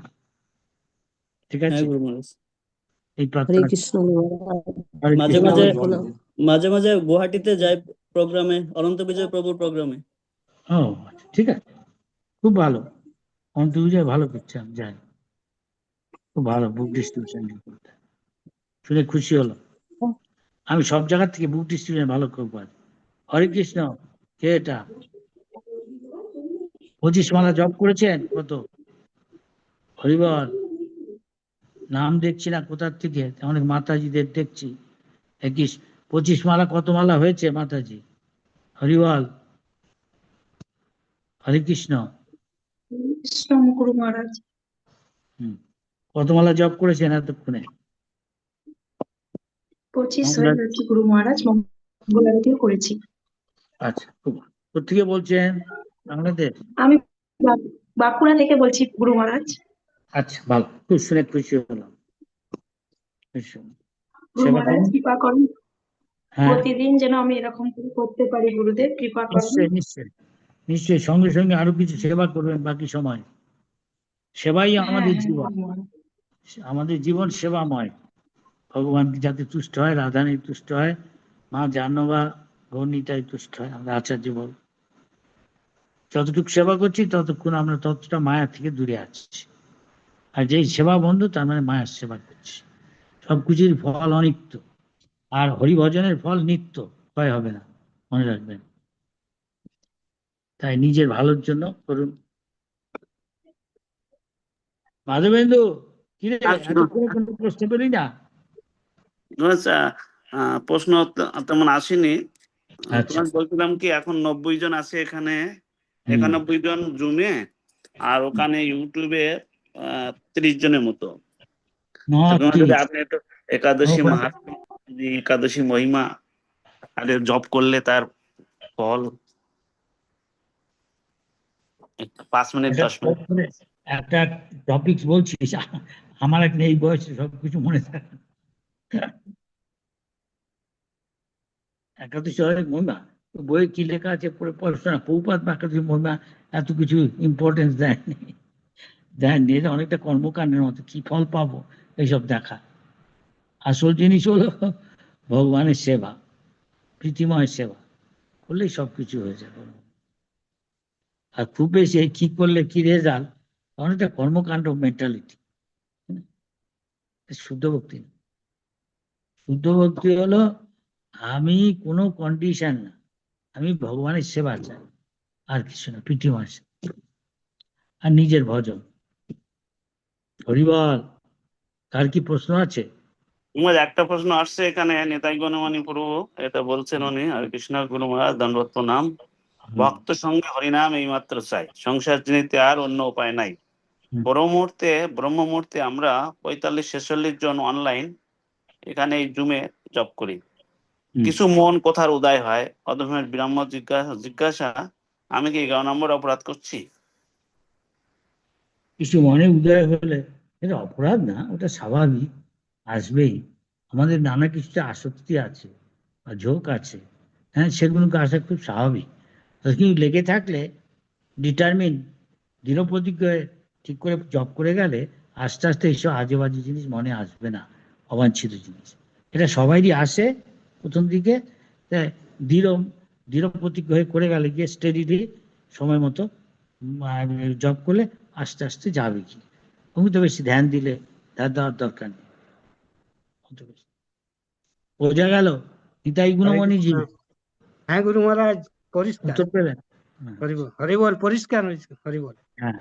ঠিক হ্যাঁ আছে, গুরু মহারাজ। এই হরে প্রার্থনা। কৃষ্ণ গুরু মহারাজ। হরে মাঝে কৃষ্ণ। মাঝে প্রণাম। মাঝে মাঝে গুয়াহাটিতে যাই প্রোগ্রামে, অনন্ত বিজয় প্রভুর প্রোগ্রামে। ও আচ্ছা, ঠিক আছে, খুব ভালো। অন্তর্বিজয় ভালো করছে, আমি জানি, খুব ভালো বুক ডিস্ট্রিবিউশন করতে, শুনে খুশি হলো। আমি সব জায়গা থেকে বুক ডিস্ট্রিবিউশন ভালো করবো। হরে কৃষ্ণ। কে এটা? 25 মালা জপ করেছেন কত? হরিবল। নাম দেখছি না কোথার থেকে, অনেক মাতাজিদের দেখছি। 25 মালা কত মালা হয়েছে মাতাজি? হরিবল। হরে কৃষ্ণ। কৃষ্ণ গুরু মহারাজ। কত মালা জপ করেছেন এতক্ষণে? 25 হয়ে গেছে গুরু মহারাজ, মঙ্গল আরতিও করেছি। আচ্ছা, খুব ভালো। কোথেকে বলছেন? বাংলাদেশ? আমি বাঁকুড়া থেকে বলছি গুরু মহারাজ। আচ্ছা, ভালো, খুব শুনে খুশি হলাম। গুরু সেবা মহারাজ করুন। কৃপা করুন, হ্যাঁ, প্রতিদিন যেন আমি এরকম করে করতে পারি, গুরুদেব কৃপা করুন। নিশ্চয়ই নিশ্চয়ই নিশ্চয়ই, সঙ্গে সঙ্গে আরো কিছু সেবা করবেন বাকি সময়। সেবাই হ্যাঁ আমাদের হ্যাঁ জীবন, গুরু মহারাজ। আমাদের জীবন সেবাময়। ভগবান যাতে তুষ্ট হয়, রাধারানী তুষ্ট হয়, মা জাহ্নবা গৌরনীতায় তুষ্ট হয়, আমরা আচার্য বল। যতটুকু সেবা করছি ততক্ষণ আমরা ততটা মায়া থেকে দূরে আছি। আর যেই সেবা বন্ধ, তার মানে মায়ার সেবা করছি। সবকিছুর ফল অনিত্য, আর হরিভজনের ফল নিত্য, ক্ষয় হবে না, মনে রাখবেন। তাই নিজের ভালোর জন্য করুন। মাধবেন্দু, কি রে, এতক্ষণে কোনো প্রশ্ন পেলি না? আচ্ছা, প্রশ্ন তেমন আসেনি। আচ্ছা। তোমাকে বলছিলাম কি, এখন 90 জন আছে এখানে, 91 জন জুমে, আর ওখানে ইউটিউবে 30 জনের মতো। যদি আপনি একটু একাদশী মাহাত্ম্য, একাদশী মহিমা আরে জব করলে তার ফল 5 মিনিট 10 মিনিট। একটা টপিক বলছিস, আমার একটা এই বয়সে সবকিছু মনে থাকে। একাদশী অনেক মহিমা, বইয়ে কি লেখা আছে পড়ে পড়াশোনা। প্রভুপাদ একাদশী মহিমা এত কিছু ইম্পর্টেন্স দেয়নি, দেয়নি। এটা অনেকটা কর্মকাণ্ডের মতো, কি ফল পাবো এইসব দেখা। আসল জিনিস হলো ভগবানের সেবা, প্রীতিময় সেবা করলেই সবকিছু হয়ে যাবে। আর খুব বেশি কি করলে কি রেজাল্ট, অনেকটা কর্মকাণ্ড মেন্টালিটি। শুদ্ধ ভক্তি না। শুদ্ধ ভক্তি হলো আমি কোনো কন্ডিশন না, আমি ভগবানের সেবা চাই, আর কিছু না, প্রীতিময় সেবা আর নিজের ভজন। হরিবল। কার কি প্রশ্ন আছে? তোমার একটা প্রশ্ন আসছে এখানে, নেতাই গণমানি প্রভু এটা বলছেন উনি, হরে কৃষ্ণ গুরু মহারাজ দণ্ডবত প্রণাম। ভক্ত সঙ্গে হরিনাম এই মাত্র চাই, সংসার চিনিতে আর অন্য উপায় নাই। ব্রহ্ম মুহূর্তে আমরা 45-46 জন অনলাইন এখানে এই জুমে জব করি। কিছু মন কথার উদয় হয়, অধমের বিরাম্য জিজ্ঞাসা আমি কি 11 নম্বর অপরাধ করছি? কিছু মনে উদয় হলে এটা অপরাধ না, ওটা স্বাভাবিক, আসবেই। আমাদের নানা কিছুটা আসক্তি আছে বা ঝোঁক আছে, হ্যাঁ, সেগুলোকে আসা খুব স্বাভাবিক। কিন্তু লেগে থাকলে ডিটারমিন দৃঢ় প্রতিজ্ঞ হয়ে ঠিক করে জব করে গেলে আস্তে আস্তে এইসব আজে বাজে জিনিস মনে আসবে না, অবাঞ্ছিত জিনিস। এটা সবাইরই আসে প্রথম দিকে, দৃঢ় প্রতিজ্ঞ হয়ে করে গেলে গিয়ে স্টেডিলি সময় মতো জব করলে আস্তে আস্তে যাবে কি। তুমি তো বেশি ধ্যান দিলে ধ্যান দেওয়ার দরকার নেই। বোঝা গেল নিতাই গুণমণিজি? হ্যাঁ গুরু মহারাজ, পরিষ্কার। উত্তর পেলেন? হরিবল পরিষ্কার হয়েছে, হরিবল। হ্যাঁ,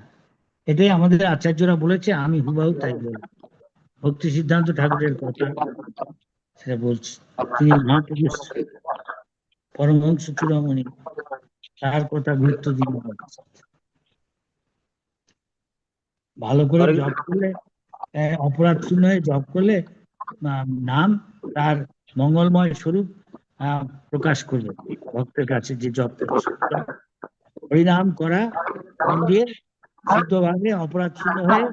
এটাই আমাদের আচার্যরা বলেছে, আমি হুবাহু তাই বলি। ভক্তি সিদ্ধান্ত ঠাকুরের কথা সেটা বলছি। তিনি মহাপুরুষ পরমহংস চূড়ামণি, তার কথা গুরুত্ব দিন। ভালো করে জব করলে, অপরাধ শূন্য হয়ে জব করলে নাম তার মঙ্গলময় স্বরূপ প্রকাশ করবে ভক্তের কাছে, যে জব করছে। হরিনাম করা মন দিয়ে সিদ্ধভাবে অপরাধ শূন্য হয়ে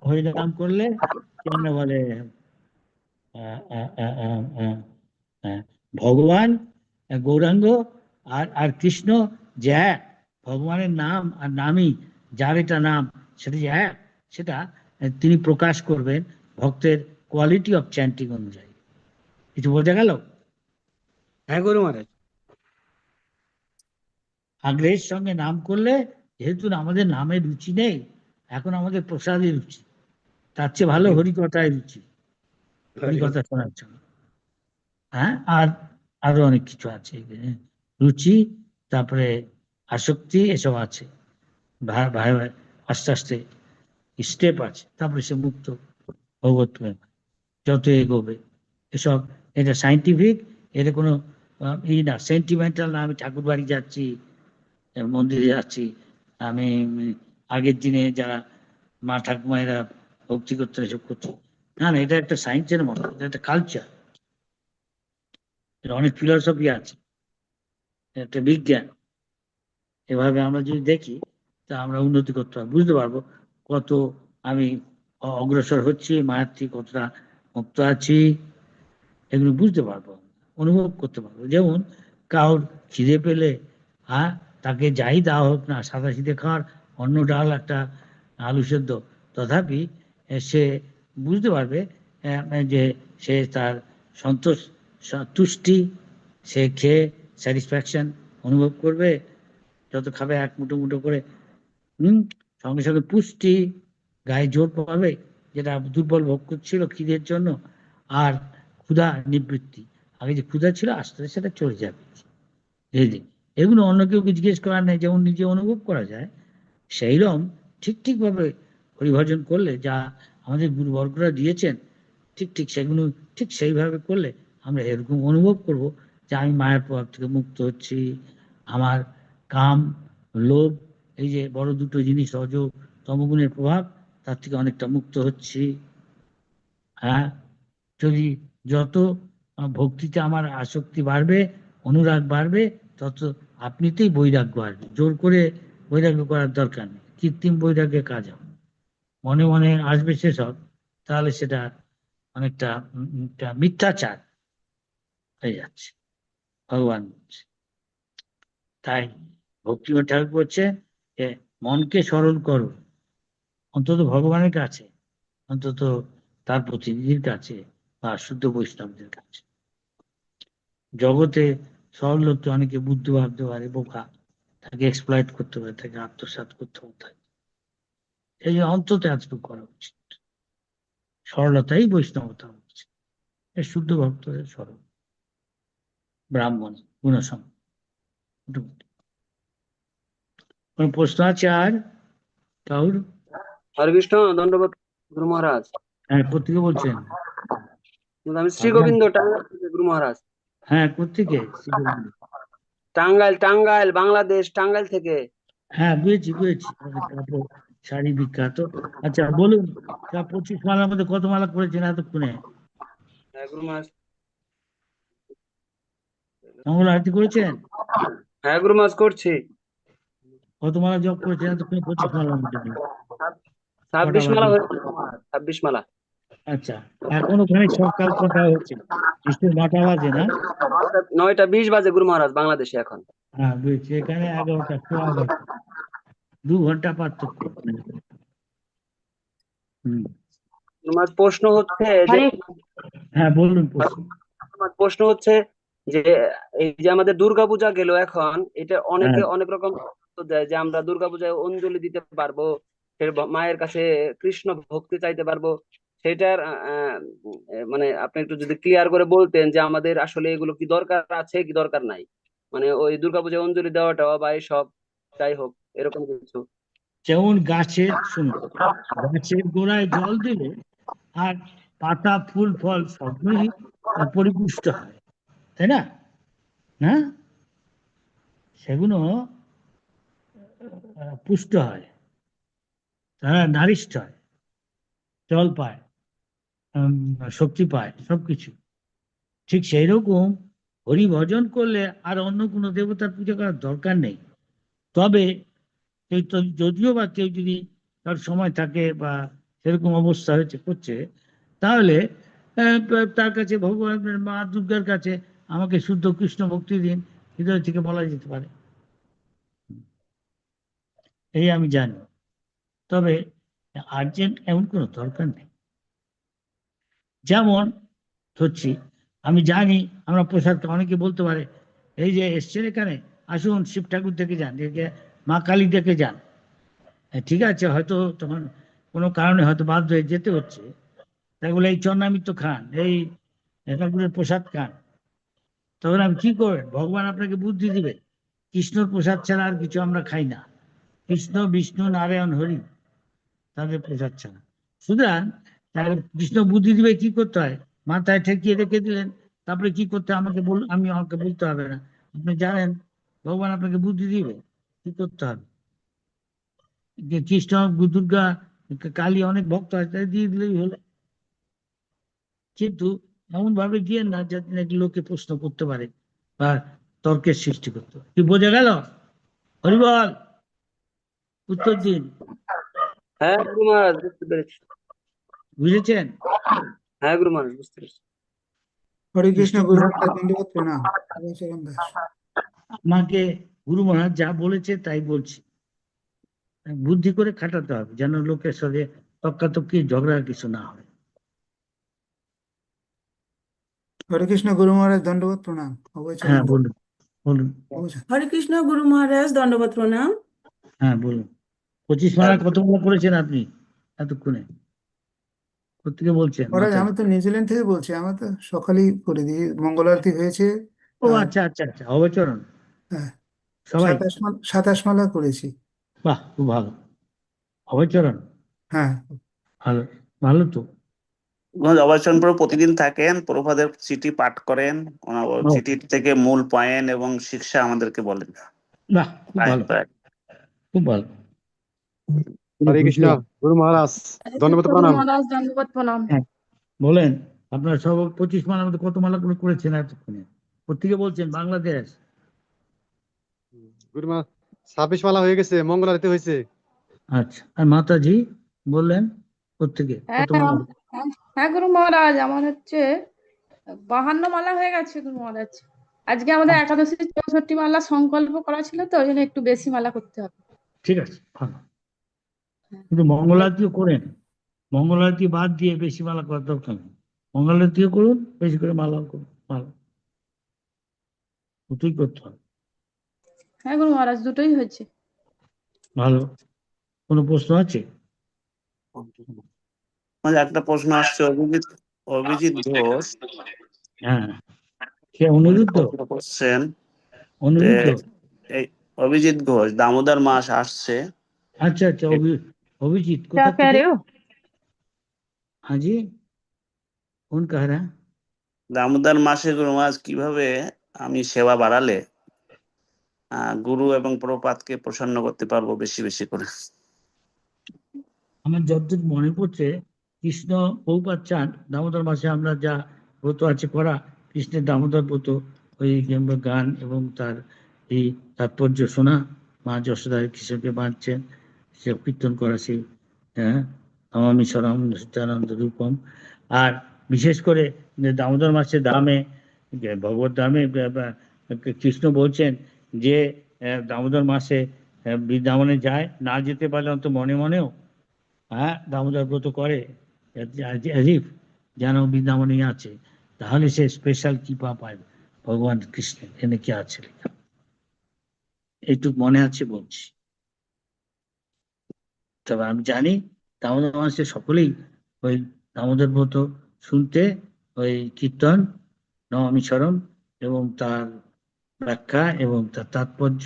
হরিনাম করলে কেন বলে ভগবান গৌরাঙ্গ আর কৃষ্ণ যে এক, ভগবানের নাম আর নামই যার এটা নাম, সেটা যে এক, সেটা তিনি প্রকাশ করবেন ভক্তের কোয়ালিটি অফ চ্যান্টিং অনুযায়ী। কিছু বোঝা গেল? হ্যাঁ গুরু মহারাজ। আগ্রহের সঙ্গে নাম করলে, যেহেতু আমাদের নামের রুচি নেই, এখন আমাদের প্রসাদের রুচি, তার চেয়ে ভালো হরিকথায় রুচি, হরিকথা শোনার জন্য। হ্যাঁ, আর আরো অনেক কিছু আছে, রুচি, তারপরে আসক্তি, এসব আছে। ভাই আস্তে আস্তে স্টেপ আছে, তারপরে সে মুক্ত ভগবত প্রেম যত এগোবে। এসব এটা সাইন্টিফিক, এটা কোনো না সেন্টিমেন্টাল না। আমি ঠাকুর বাড়ি যাচ্ছি, মন্দিরে যাচ্ছি, আমি আগের দিনে যারা মা ঠাকুমায়েরা ভক্তি করতে এসব করছি, না না, এটা একটা সায়েন্সের মতো, এটা একটা কালচার, অনেক ফিলসফি আছে, একটা বিজ্ঞান। এভাবে আমরা যদি দেখি তা আমরা উন্নতি করতে পারবো, বুঝতে পারবো কত আমি অগ্রসর হচ্ছি, মায়ের থেকে কতটা মুক্ত আছি, এগুলো বুঝতে পারবো, অনুভব করতে পারবো। যেমন কারোর খিদে পেলে, হ্যাঁ, তাকে যাই দেওয়া হোক না, সাদা সিধে খাওয়ার অন্ন ডাল একটা আলু সেদ্ধ, তথাপি সে বুঝতে পারবে যে সে তার তুষ্টি, সে খেয়ে স্যাটিসফ্যাকশন অনুভব করবে। যত খাবে এক মুঠো মুঠো করে, সঙ্গে সঙ্গে পুষ্টি, গায়ে জোর পাবে, যেটা দুর্বল ভোগ করছিল খিদের জন্য, আর ক্ষুধা নিবৃত্তি। আগে যে ক্ষুধা ছিল আস্তে আস্তে সেটা চলে যাবে। এগুলো অন্য কেউ জিজ্ঞেস করার নেই, যেমন নিজে অনুভব করা যায় সেইরকম ঠিকভাবে হরিভজন করলে, যা আমাদের গুরুবর্গরা দিয়েছেন ঠিক সেগুলো ঠিক সেইভাবে করলে আমরা এরকম অনুভব করব যে আমি মায়ের প্রভাব থেকে মুক্ত হচ্ছি, আমার কাম, লোভ, এই যে বড় দুটো জিনিস, রজ তমগুণের প্রভাব, তার থেকে অনেকটা মুক্ত হচ্ছি। হ্যাঁ, যদি যত ভক্তিতে আমার আসক্তি বাড়বে, অনুরাগ বাড়বে, তত আপনিতেই বৈরাগ্য আসবে। জোর করে বৈরাগ্য করার দরকার নেই, কৃত্রিম বৈরাগ্যের কাজ হবে, মনে মনে আসবে সেসব, তাহলে সেটা অনেকটা মিথ্যাচার হয়ে যাচ্ছে। ভগবান বলছে, তাই ভক্তিময় ঠাকুর বলছে যে মনকে সরল করো, অন্তত ভগবানের কাছে, অন্তত তার প্রতিনিধির কাছে বা শুদ্ধ বৈষ্ণবদের কাছে। জগতে সরল হতে অনেকে বুদ্ধ ভাবতে পারে, বোকা, তাকে এক্সপ্লয়েট করতে পারে, তাকে আত্মসাৎ করতে পারে। এই যে অন্তত এতটুকু করা উচিত, সরলতাই বৈষ্ণবতা হচ্ছে, শুদ্ধ ভক্তদের সরল, ব্রাহ্মণ গুণসম। কোন প্রশ্ন আছে আর কাউর? হরে কৃষ্ণ, দণ্ডবত গুরু মহারাজ। হ্যাঁ, কোথেকে বলছেন? আমি শ্রী গোবিন্দ টাঙ্গাইল থেকে গুরু মহারাজ। হ্যাঁ, কোত্থেকে? টাঙ্গাইল বাংলাদেশ, টাঙ্গাইল থেকে। হ্যাঁ, বুঝেছি। আমাদের কাপড় শাড়ি বিখ্যাত। আচ্ছা বলুন, 25 মালার মধ্যে কত মালা করেছেন এতক্ষণে? হ্যাঁ গুরু মহারাজ। মঙ্গল আরতি করেছেন? হ্যাঁ গুরু মহারাজ করছি। কত মালা জপ করেছেন এতক্ষণে 25 মালার মধ্যে? 26 মালা হয়েছে, 26 মালা। আচ্ছা, এখন ওখানে সকাল কটা হচ্ছে? নিশ্চয়ই 9টা বাজে না? 9টা 20 বাজে গুরু মহারাজ বাংলাদেশে এখন। হ্যাঁ বুঝছি, এখানে 11টা 2 ঘন্টা পার্থক্য। তোমার প্রশ্ন হচ্ছে যে, হ্যাঁ বলুন। আমার প্রশ্ন হচ্ছে যে এই যে আমাদের দুর্গাপূজা গেল এখন, এটা অনেকে অনেক রকম দেয় যে আমরা দুর্গাপূজায় অঞ্জলি দিতে পারবো, মায়ের কাছে কৃষ্ণ ভক্তি চাইতে পারবো। সেটার মানে আপনি একটু যদি ক্লিয়ার করে বলতেন যে আমাদের আসলে এগুলো কি দরকার আছে কি দরকার নাই, মানে ওই দুর্গাপূজায় অঞ্জলি দেওয়াটা বা এইসব যাই হোক এরকম কিছু। যেমন গাছের গোড়ায় জল দিলে আর পাতা ফুল ফল সবগুলি পরিপুষ্ট হয়, তাই না? হ্যাঁ, সেগুলো পুষ্ট হয়, তারা নারিষ্ট হয়, জল পায়, শক্তি পায়, সবকিছু। ঠিক সেই রকম হরি ভজন করলে আর অন্য কোনো দেবতার পূজা করার দরকার নেই। তবে যদিও বা কেউ যদি তার সময় থাকে বা সেরকম অবস্থা হয়েছে করছে, তাহলে তার কাছে ভগবানের মা দুর্গার কাছে আমাকে শুদ্ধ কৃষ্ণ ভক্তি দিন, হৃদয় থেকে বলা যেতে পারে। এই আমি জানি, তবে আর্জেন্ট এমন কোনো দরকার নেই। যেমন ধরছি, আমি জানি আমরা প্রসাদকে অনেকে বলতে পারে, এই যে এসছেন এখানে, আসুন শিব ঠাকুর দেখে যান, মা কালী দেখে যান। ঠিক আছে, হয়তো তখন কোনো কারণে হয়তো বাধ্য হয়ে যেতে হচ্ছে, তাই বলে এই চন্নামৃত খান, এই ঠাকুরের প্রসাদ খান, তখন আমি কি করবেন? ভগবান আপনাকে বুদ্ধি দিবে, কৃষ্ণর প্রসাদ ছাড়া আর কিছু আমরা খাই না। কৃষ্ণ বিষ্ণু নারায়ণ হরি, তাদের প্রসাদ ছাড়া। সুতরাং কৃষ্ণ বুদ্ধি দিবে কি করতে হয়, মাথায় ঠেকিয়ে রেখে দিলেন, তারপরে কি করতে আমাকে বলতে হবে না, আপনি জানেন, ভগবান আপনাকে বুদ্ধি দিবে কি করতে হবে। কৃষ্ণ দুর্গা কালী অনেক ভক্ত আছে, তাই দিয়ে দিলেই হলো। কিন্তু এমন ভাবে দিয়ে না যাতে নাকি লোকে প্রশ্ন করতে পারে বা তর্কের সৃষ্টি করতে পারে। কি বোঝা গেল? হরিবল, উত্তর দিন। হ্যাঁ গুরু মহারাজ বুঝতে পেরেছি। বুঝেছেন? হ্যাঁ গুরু মহারাজ বুঝতে পেরেছি। হরে কৃষ্ণ গুরু মহারাজ, দণ্ডবত প্রণাম। আমাকে গুরু মহারাজ যা বলেছে তাই বলছি, বুদ্ধি করে খাটাতে হবে যেন লোকের সাথে তর্কাতর্কি ঝগড়া কিছু না হয়। হরে কৃষ্ণ গুরু মহারাজ, দণ্ডবত প্রণাম। হ্যাঁ বলুন। হরে কৃষ্ণ গুরু মহারাজ, দণ্ডবত প্রণাম। হ্যাঁ বলুন। 25 মালা কত মালা করেছেন আপনি এতক্ষণে? কোথেকে বলছেন? মহারাজ আমি তো নিউজিল্যান্ড থেকে বলছি, আমার তো সকালেই করে দিই, মঙ্গল আরতি হয়েছে। ও আচ্ছা, অবচরণ। হ্যাঁ, সবাই 27 মালা করেছি। বাহ, খুব ভালো। অবচরণ, হ্যাঁ ভালো তো। অবচরণ প্রতিদিন থাকেন, প্রভুপাদের চিঠি পাঠ করেন, ওনার চিঠি থেকে মূল পয়েন্ট এবং শিক্ষা আমাদেরকে বলেন। বাহ, খুব ভালো। হরে কৃষ্ণ গুরু মহারাজ, ধন্যবাদ প্রণাম। দণ্ডবত প্রণাম। বলেন, আপনার সব 25 মালার মধ্যে কত মালা করে করেছেন এতক্ষণে? কোথেকে বলছেন? বাংলাদেশ। গুরু মহারাজ 26 মালা হয়ে গেছে, মঙ্গল আরতি হয়েছে। আচ্ছা, আর মাতাজি বললেন কোথেকে কত মালা? হ্যাঁ গুরু মহারাজ, আমার হচ্ছে 52 মালা হয়ে গেছে গুরু মহারাজ। আজকে আমাদের একাদশী 64 মালা সংকল্প করা ছিল, তো ওই জন্য একটু বেশি মালা করতে হবে। ঠিক আছে, ভালো। কিন্তু মঙ্গলারতিও করেন, মঙ্গলারতি বাদ দিয়ে বেশি মালা করার দরকার নেই। মঙ্গলারতিও করুন, বেশি করে মালাও করুন, ভালো, দুটোই করতে হবে। হ্যাঁ গুরু মহারাজ, দুটোই হয়েছে। ভালো। কোনো প্রশ্ন আছে? একটা প্রশ্ন আসছে, অভিজিৎ ঘোষ। হ্যাঁ, সে অনিরুদ্ধ করছেন। অনিরুদ্ধ। অভিজিৎ ঘোষ, দামোদর মাস আসছে। अच्छा अच्छा, अभिजीत कोथा থেকে? हाँ जी, कौन कह रहा है? দামোদর মাসে গুরু মহারাজ কিভাবে আমি সেবা বাড়ালে গুরু এবং প্রপাতকে প্রসন্ন করতে পারবো বেশি বেশি করে? আমার যতদূর মনে পড়ছে, কৃষ্ণ বহুপাত চান দামোদর মাসে আমরা যা ব্রত আছে করা, কৃষ্ণের দামোদর ব্রত, ওই গান এবং তার এই তাৎপর্য শোনা, মা যশোদা কৃষ্ণকে বাঁধছেন, সে কীর্তন করা, সেই নমামি স্বরম সচ্চিদানন্দ রূপম। আর বিশেষ করে দামোদর মাসে ধামে, ভগবত ধামে কৃষ্ণ বলছেন যে দামোদর মাসে বৃন্দাবনে যায়, না যেতে পারলে অন্তত মনে মনেও দামোদর ব্রত করে, যেন বৃন্দাবনে আছে, তাহলে সে স্পেশাল কৃপা পায় ভগবান কৃষ্ণের। এনে কি আছে লেখা, এইটুক মনে আছে বলছি। তবে আমি জানি দামোদর মাসে সকলেই ওই দামোদর ব্রত শুনতে, ওই কীর্তন, নমামি স্মরণ এবং তার ব্যাখ্যা এবং তার তাৎপর্য,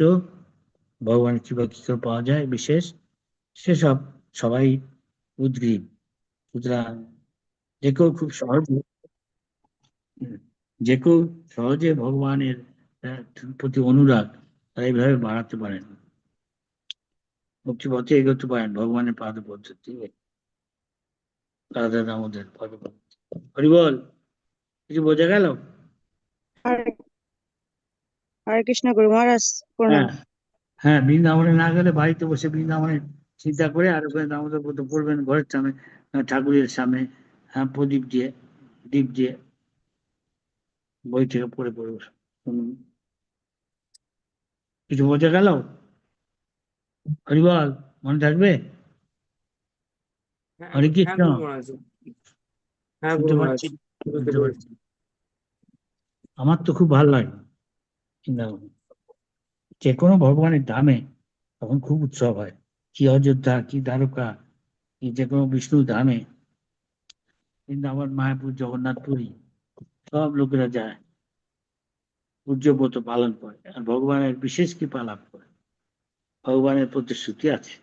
ভগবানের কৃপা কি করে পাওয়া যায় বিশেষ, সেসব সবাই উদ্গ্রীব। সুতরাং যে কেউ খুব সহজে ভগবানের প্রতি অনুরাগ তারা এইভাবে বাড়াতে পারেন, মুক্তিপথে এগোতে পারেন ভগবানের পাদ পদ্ধতি, রাধা দামোদর পদ পদ্ধতি। হরিবল, কিছু বোঝা গেল? হরে কৃষ্ণ গুরু মহারাজ, প্রণাম। হ্যাঁ, বৃন্দাবনে না গেলে বাড়িতে বসে বৃন্দাবনে চিন্তা করে আর ওখানে দামোদর ব্রত পড়বেন, ঘরের সামনে ঠাকুরের সামনে প্রদীপ দিয়ে, দীপ দিয়ে, বই থেকে পড়ে পড়ে শুনুন। কিছু বোঝা গেল? হরিবল, মনে থাকবে? হরে কৃষ্ণ। শুনতে পাচ্ছি, আমার তো খুব ভালো লাগে বৃন্দাবনে। যে কোনো ভগবানের ধামে তখন খুব উৎসব হয়, কি অযোধ্যা, কি দ্বারকা, কি যে কোনো বিষ্ণু ধামে, বৃন্দাবন, মায়াপুর, জগন্নাথপুরী, সব লোকেরা যায়, পূজ্যব্রত পালন করে আর ভগবানের বিশেষ কৃপা লাভ করে। ভগবানের প্রতিশ্রুতি আছে।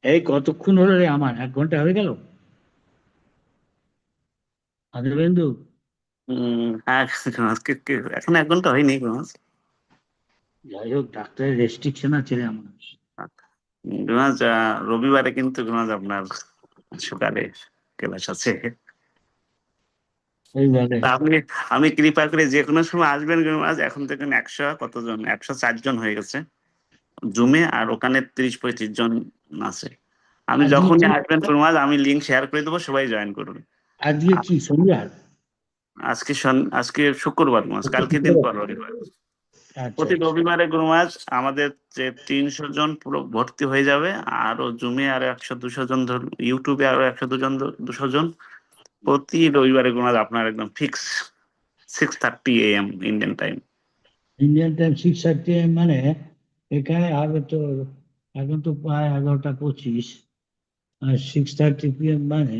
এই কতক্ষণ হলো রে আমার? 1 ঘন্টা হয়ে গেল আদিবেন্দু? হ্যাঁ, এখন 1 ঘন্টা হয়নি। যাই হোক, ডাক্তারের রেস্ট্রিকশন আছে রে আমার। রবিবারে কিন্তু আপনার সকালে ক্লাস আছে। আমি কৃপা করে যে কোনো সময় আসবেন গুরুমাজ। এখন থেকে 100 কতজন, 104 জন হয়ে গেছে জুমে, আর ওখানে 30-35 জন আছে। আমি যখনই আসবেন গুরুমাজ আমি লিঙ্ক শেয়ার করে দেবো, সবাই জয়েন করবে। আজকে কি শনিবার? আজকে শুক্রবার গুরুমাজ, কালকে দিন পর রবিবার। প্রতি রবিবারে গুরুমাজ আমাদের যে 300 জন পুরো ভর্তি হয়ে যাবে, আরো জুমে আরো 100-200 জন, ইউটিউবে আরো 100-200 জন প্রতি রবিবারে গুরুমাজ আপনার একদম fix 6:30 AM Indian time. Indian time 6:30 AM, মানে এখানে আগে তো এখন তো প্রায় 11:25, আর 6:30 PM মানে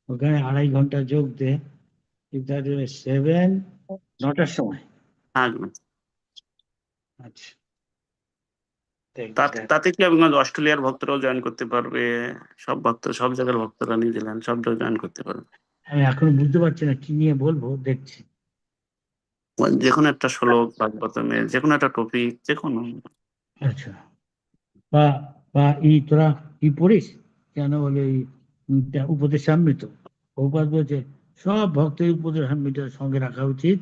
ওখানে 2.5 ঘন্টা যোগ দে, 7, 9টার সময়। আচ্ছা, তাতে কি অস্ট্রেলিয়ার ভক্তরাও জয়েন করতে পারবে? সব ভক্ত, সব জায়গার ভক্তরা, নিউজিল্যান্ড, সব জায়গায় জয়েন করতে পারবে। আমি এখনো বুঝতে পারছি না কি নিয়ে বলবো, দেখছি। যে কোনো একটা শ্লোক, ভাগবতমের যে কোনো একটা টপিক, যে কোনো। আচ্ছা, বা তোরা কি পড়িস কেন বলে উপদেশামৃত? প্রভুপাদ বলছে সব ভক্তের উপদেশামৃত সঙ্গে রাখা উচিত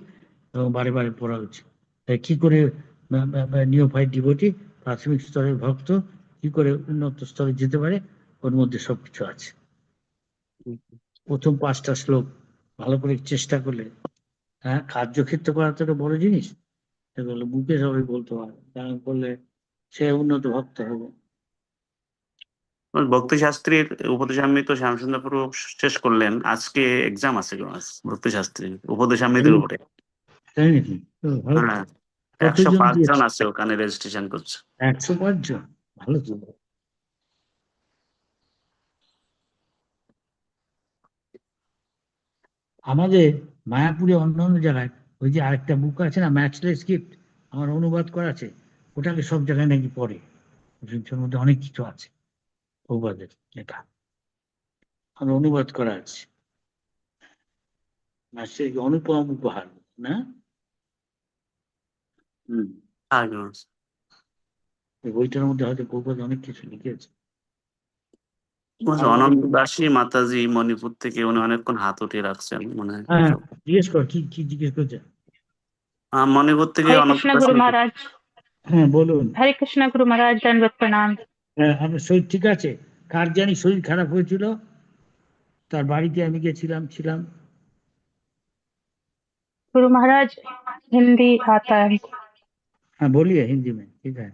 এবং বারে বারে পড়া উচিত। কি করে নিওফাইট ডিভোটি, প্রাথমিক স্তরের ভক্ত কি করে উন্নত স্তরে যেতে পারে, ওর মধ্যে সবকিছু আছে। প্রথম 5টা শ্লোক ভালো করে চেষ্টা করলে, কার্যক্ষেত্র করা তো একটা বড় জিনিস, এগুলো বুকে সবাই বলতে পারে, বললে সে উন্নত ভক্ত হবে। ভক্তি শাস্ত্রীর উপদেশামৃত শ্যামসুন্দর প্রভু শেষ করলেন, আজকে এক্সাম আছে ভক্তি শাস্ত্রীর উপদেশামৃতের উপরে। তাই নাকি? হ্যাঁ, 105 জন আছে ওখানে রেজিস্ট্রেশন করছে। 105 জন, ভালো তো। আমাদের মায়াপুরে অন্যান্য জায়গায় ওই যে আরেকটা বুক আছে না, ম্যাচলেস গিফট, আমার অনুবাদ করা আছে, ওটাকে সব জায়গায় নাকি পড়ে। ওর মধ্যে অনেক কিছু আছে প্রভুপাদের লেখা, আমার অনুবাদ করা আছে। মাস্টারকে অনুপম উপহার না? এই বইটার মধ্যে হয়তো প্রভুপাদ অনেক কিছু লিখেছে। অনন্ত দাসী মাতাজি মণিপুর থেকে উনি অনেকক্ষণ হাত উঠিয়ে রাখছেন মনে হয়। হ্যাঁ, জিজ্ঞেস কর কি কি জিজ্ঞেস করছে। মণিপুর থেকে हरे অনন্ত कृष्ण দাসী। गुरु महाराज। হ্যাঁ বলুন। हरे कृष्ण गुरु महाराज, दंडवत प्रणाम। হ্যাঁ, আপনার শরীর ঠিক আছে? কার জানি শরীর খারাপ হয়েছিল, তার বাড়িতে আমি ছিলাম। गुरु महाराज हिंदी आता है। हाँ बोलिए हिंदी में, ठीक है,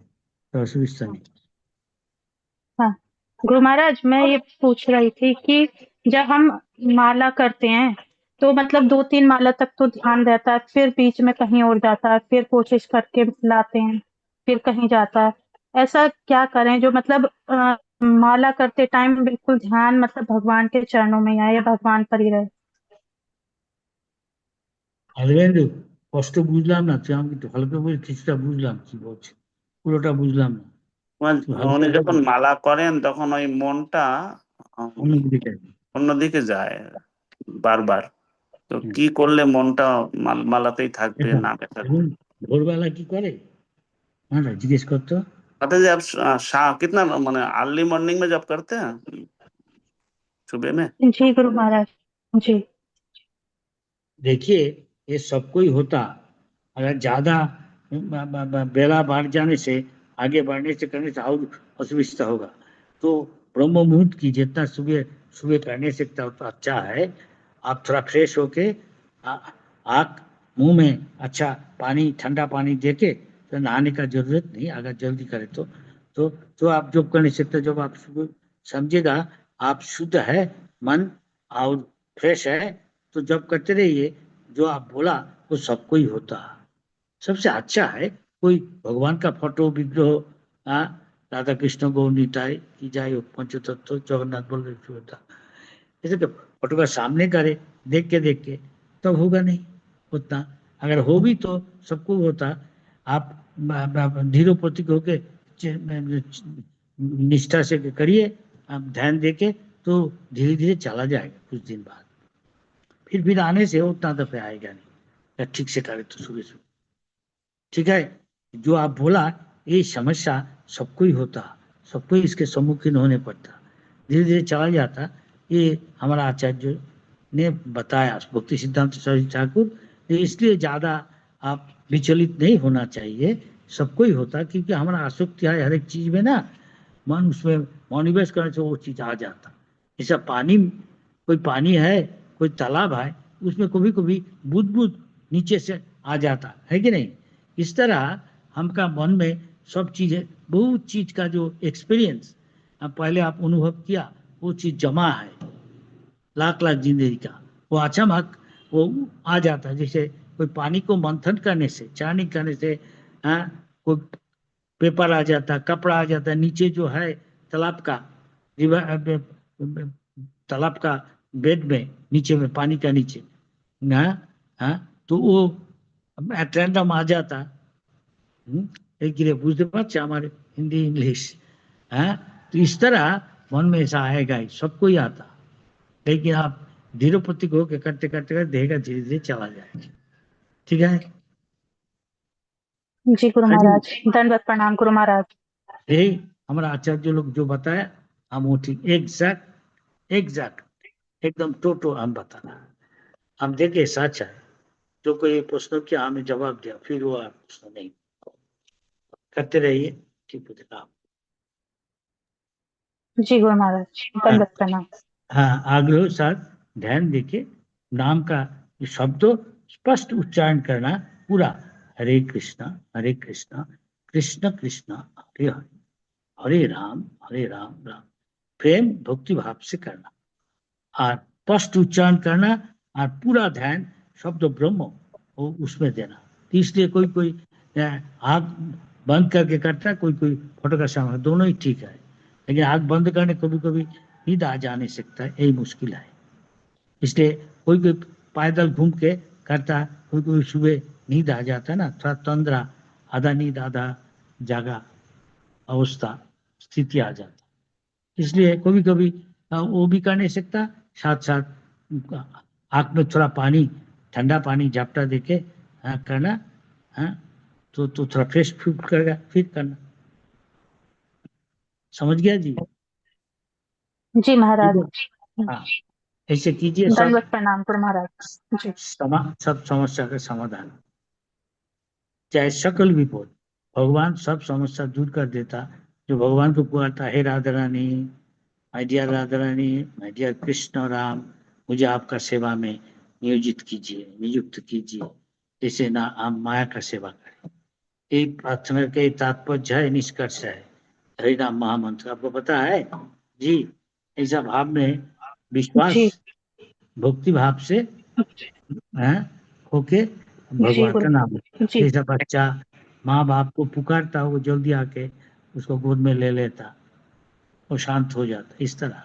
तो असुविधा नहीं। हाँ गुरु महाराज, मैं ये पूछ रही थी कि जब हम माला करते हैं तो मतलब 2-3 माला तक तो ध्यान रहता है, फिर बीच में कहीं और जाता है, फिर कोशिश करके लाते हैं, फिर कहीं जाता है। ऐसा क्या करें जो मतलब माला करते टाइम बिल्कुल ध्यान मतलब भगवान के चरणों में आए या भगवान पर ही रहे। अलवेंदु কষ্ট বুঝলাম না, তুই আমাকে একটু ভালো করে বল, কিছুটা বুঝলাম কি বলছে, পুরোটা বুঝলাম না। উনি যখন মালা করেন তখন ওই মনটা অন্যদিকে যায় বারবার, তো কি করলে মনটা মালাতেই থাকবে না? ভোরবেলা কি করে জিজ্ঞেস করতো। पता है आप कितना माने अर्ली मॉर्निंग में जब करते हैं सुबह में? जी गुरु महाराज जी। देखिए ये सबको ही होता, अगर ज्यादा बेला बढ़ जाने से, आगे बढ़ने से करने से और असुविधा होगा। तो ब्रह्म मुहूर्त की जितना सुबह करने से तो अच्छा है। आप थोड़ा फ्रेश होके आँख मुंह में अच्छा पानी, ठंडा पानी देके, तो नहाने का जरूरत नहीं, अगर जल्दी करे तो आप जब करने सकते, जब आप समझेगा आप शुद्ध है मन और फ्रेश है, तो जब करते रहिए। जो आप बोला वो सबको ही होता। सबसे अच्छा है कोई भगवान का फोटो विग्रह, राधा कृष्ण गौर निताय की जाए, पंचतत्व जगन्नाथ बलदेव होता, ऐसे तो फोटो का सामने करे देख के तब होगा नहीं उतना। अगर हो भी तो सबको होता। आप धीरो प्रतीक होके निष्ठा से करिए, आप ध्यान देके, तो धीरे धीरे चला जाएगा कुछ दिन बाद। फिर आने से उतना दफे आएगा नहीं, या ठीक से करे तो सुबह। ठीक है, जो आप बोला ये समस्या सबको ही होता, सबको ही इसके सम्मुखीन होने पड़ता, धीरे धीरे चला जाता। ये हमारा आचार्य ने बताया भक्ति सिद्धांत सरस्वती ठाकुर, इसलिए ज्यादा आप विचलित नहीं होना चाहिए, सबको ही होता। क्योंकि हमारा आसक्ति है हर एक चीज में ना, मन उसमें मनोनिवेश करने से वो चीज आ जाता। जैसा पानी, कोई पानी है, कोई तालाब है, उसमें कभी कभी बूंद नीचे से आ जाता है कि नहीं। इस तरह हमका मन में सब चीजें, बहुत चीज का जो एक्सपीरियंस पहले आप अनुभव किया, वो चीज जमा है लाख जिंदगी का, वो अचानक वो आ जाता है। जैसे कोई पानी को मंथन करने से, चार्निंग करने से, कोई पेपर आ जाता, कपड़ा आ जाता, नीचे जो है तालाब का बेड में, नीचे में पानी का नीचे तो वो एट रैंडम आ जाता। बुझते पारछे हमारे हिंदी इंग्लिश। तो इस तरह मन में ऐसा आएगा ही, सबको ही आता। लेकिन आप धीरे प्रतीक होकर करते देगा धीरे धीरे चला जाएगा। ठीक है जी गुरु महाराज, दंडवत प्रणाम गुरु महाराज। यही हमारा आचार्य लोग जो बताया हम वो ठीक एग्जैक्ट एकदम टोटो हम बताना। हम देखे सच है, जो कोई प्रश्न किया हमें जवाब दिया, फिर वो प्रश्न नहीं करते रहिए, ठीक है काम। जी गुरु महाराज, दंडवत प्रणाम। हाँ, आग्रह साथ ध्यान देके नाम का शब्द स्पष्ट उच्चारण करना पूरा, हरे कृष्णा कृष्ण कृष्ण हरे हरे, हरे राम राम, प्रेम भक्ति भाव से करना और स्पष्ट उच्चारण करना और पूरा ध्यान शब्द ब्रह्म उसमें देना। इसलिए कोई आग बंद करके करता है, कोई फोटो का सामने, दोनों ही ठीक है। लेकिन आग बंद करने कभी नींद आ जा नहीं सकता, यही मुश्किल है। इसलिए कोई पैदल घूम के करता, कोई सुबह नींद आ जाता है ना, थोड़ा तंद्रा, आधा नींद आधा जागा अवस्था स्थिति आ जाता। इसलिए कभी वो भी कर नहीं सकता, साथ आँख में थोड़ा पानी ठंडा पानी झपटा देके करना, हाँ, तो थोड़ा फ्रेश फील करेगा, फिर करना। समझ गया जी? जी महाराज। हाँ, ऐसे कीजिए, सब दंडवत प्रणाम गुरु महाराज जी। सब समस्या का समाधान, चाहे सकल विपद, भगवान सब समस्या दूर कर देता। जो भगवान को पुकारता, हे Radha Rani, my dear Radha Rani, my dear Krishna Ram, मुझे आपका सेवा में नियोजित कीजिए, नियुक्त कीजिए, जैसे ना आप माया का सेवा करें। एक प्रार्थना के तात्पर्य है, निष्कर्ष है हरि नाम महामंत्र। आपको पता है जी? ऐसा भाव में विश्वास, भक्ति भाव से होके भगवान का नाम, जैसा बच्चा माँ बाप को पुकारता, वो जल्दी आके उसको गोद में ले लेता, वो शांत हो जाता। इस तरह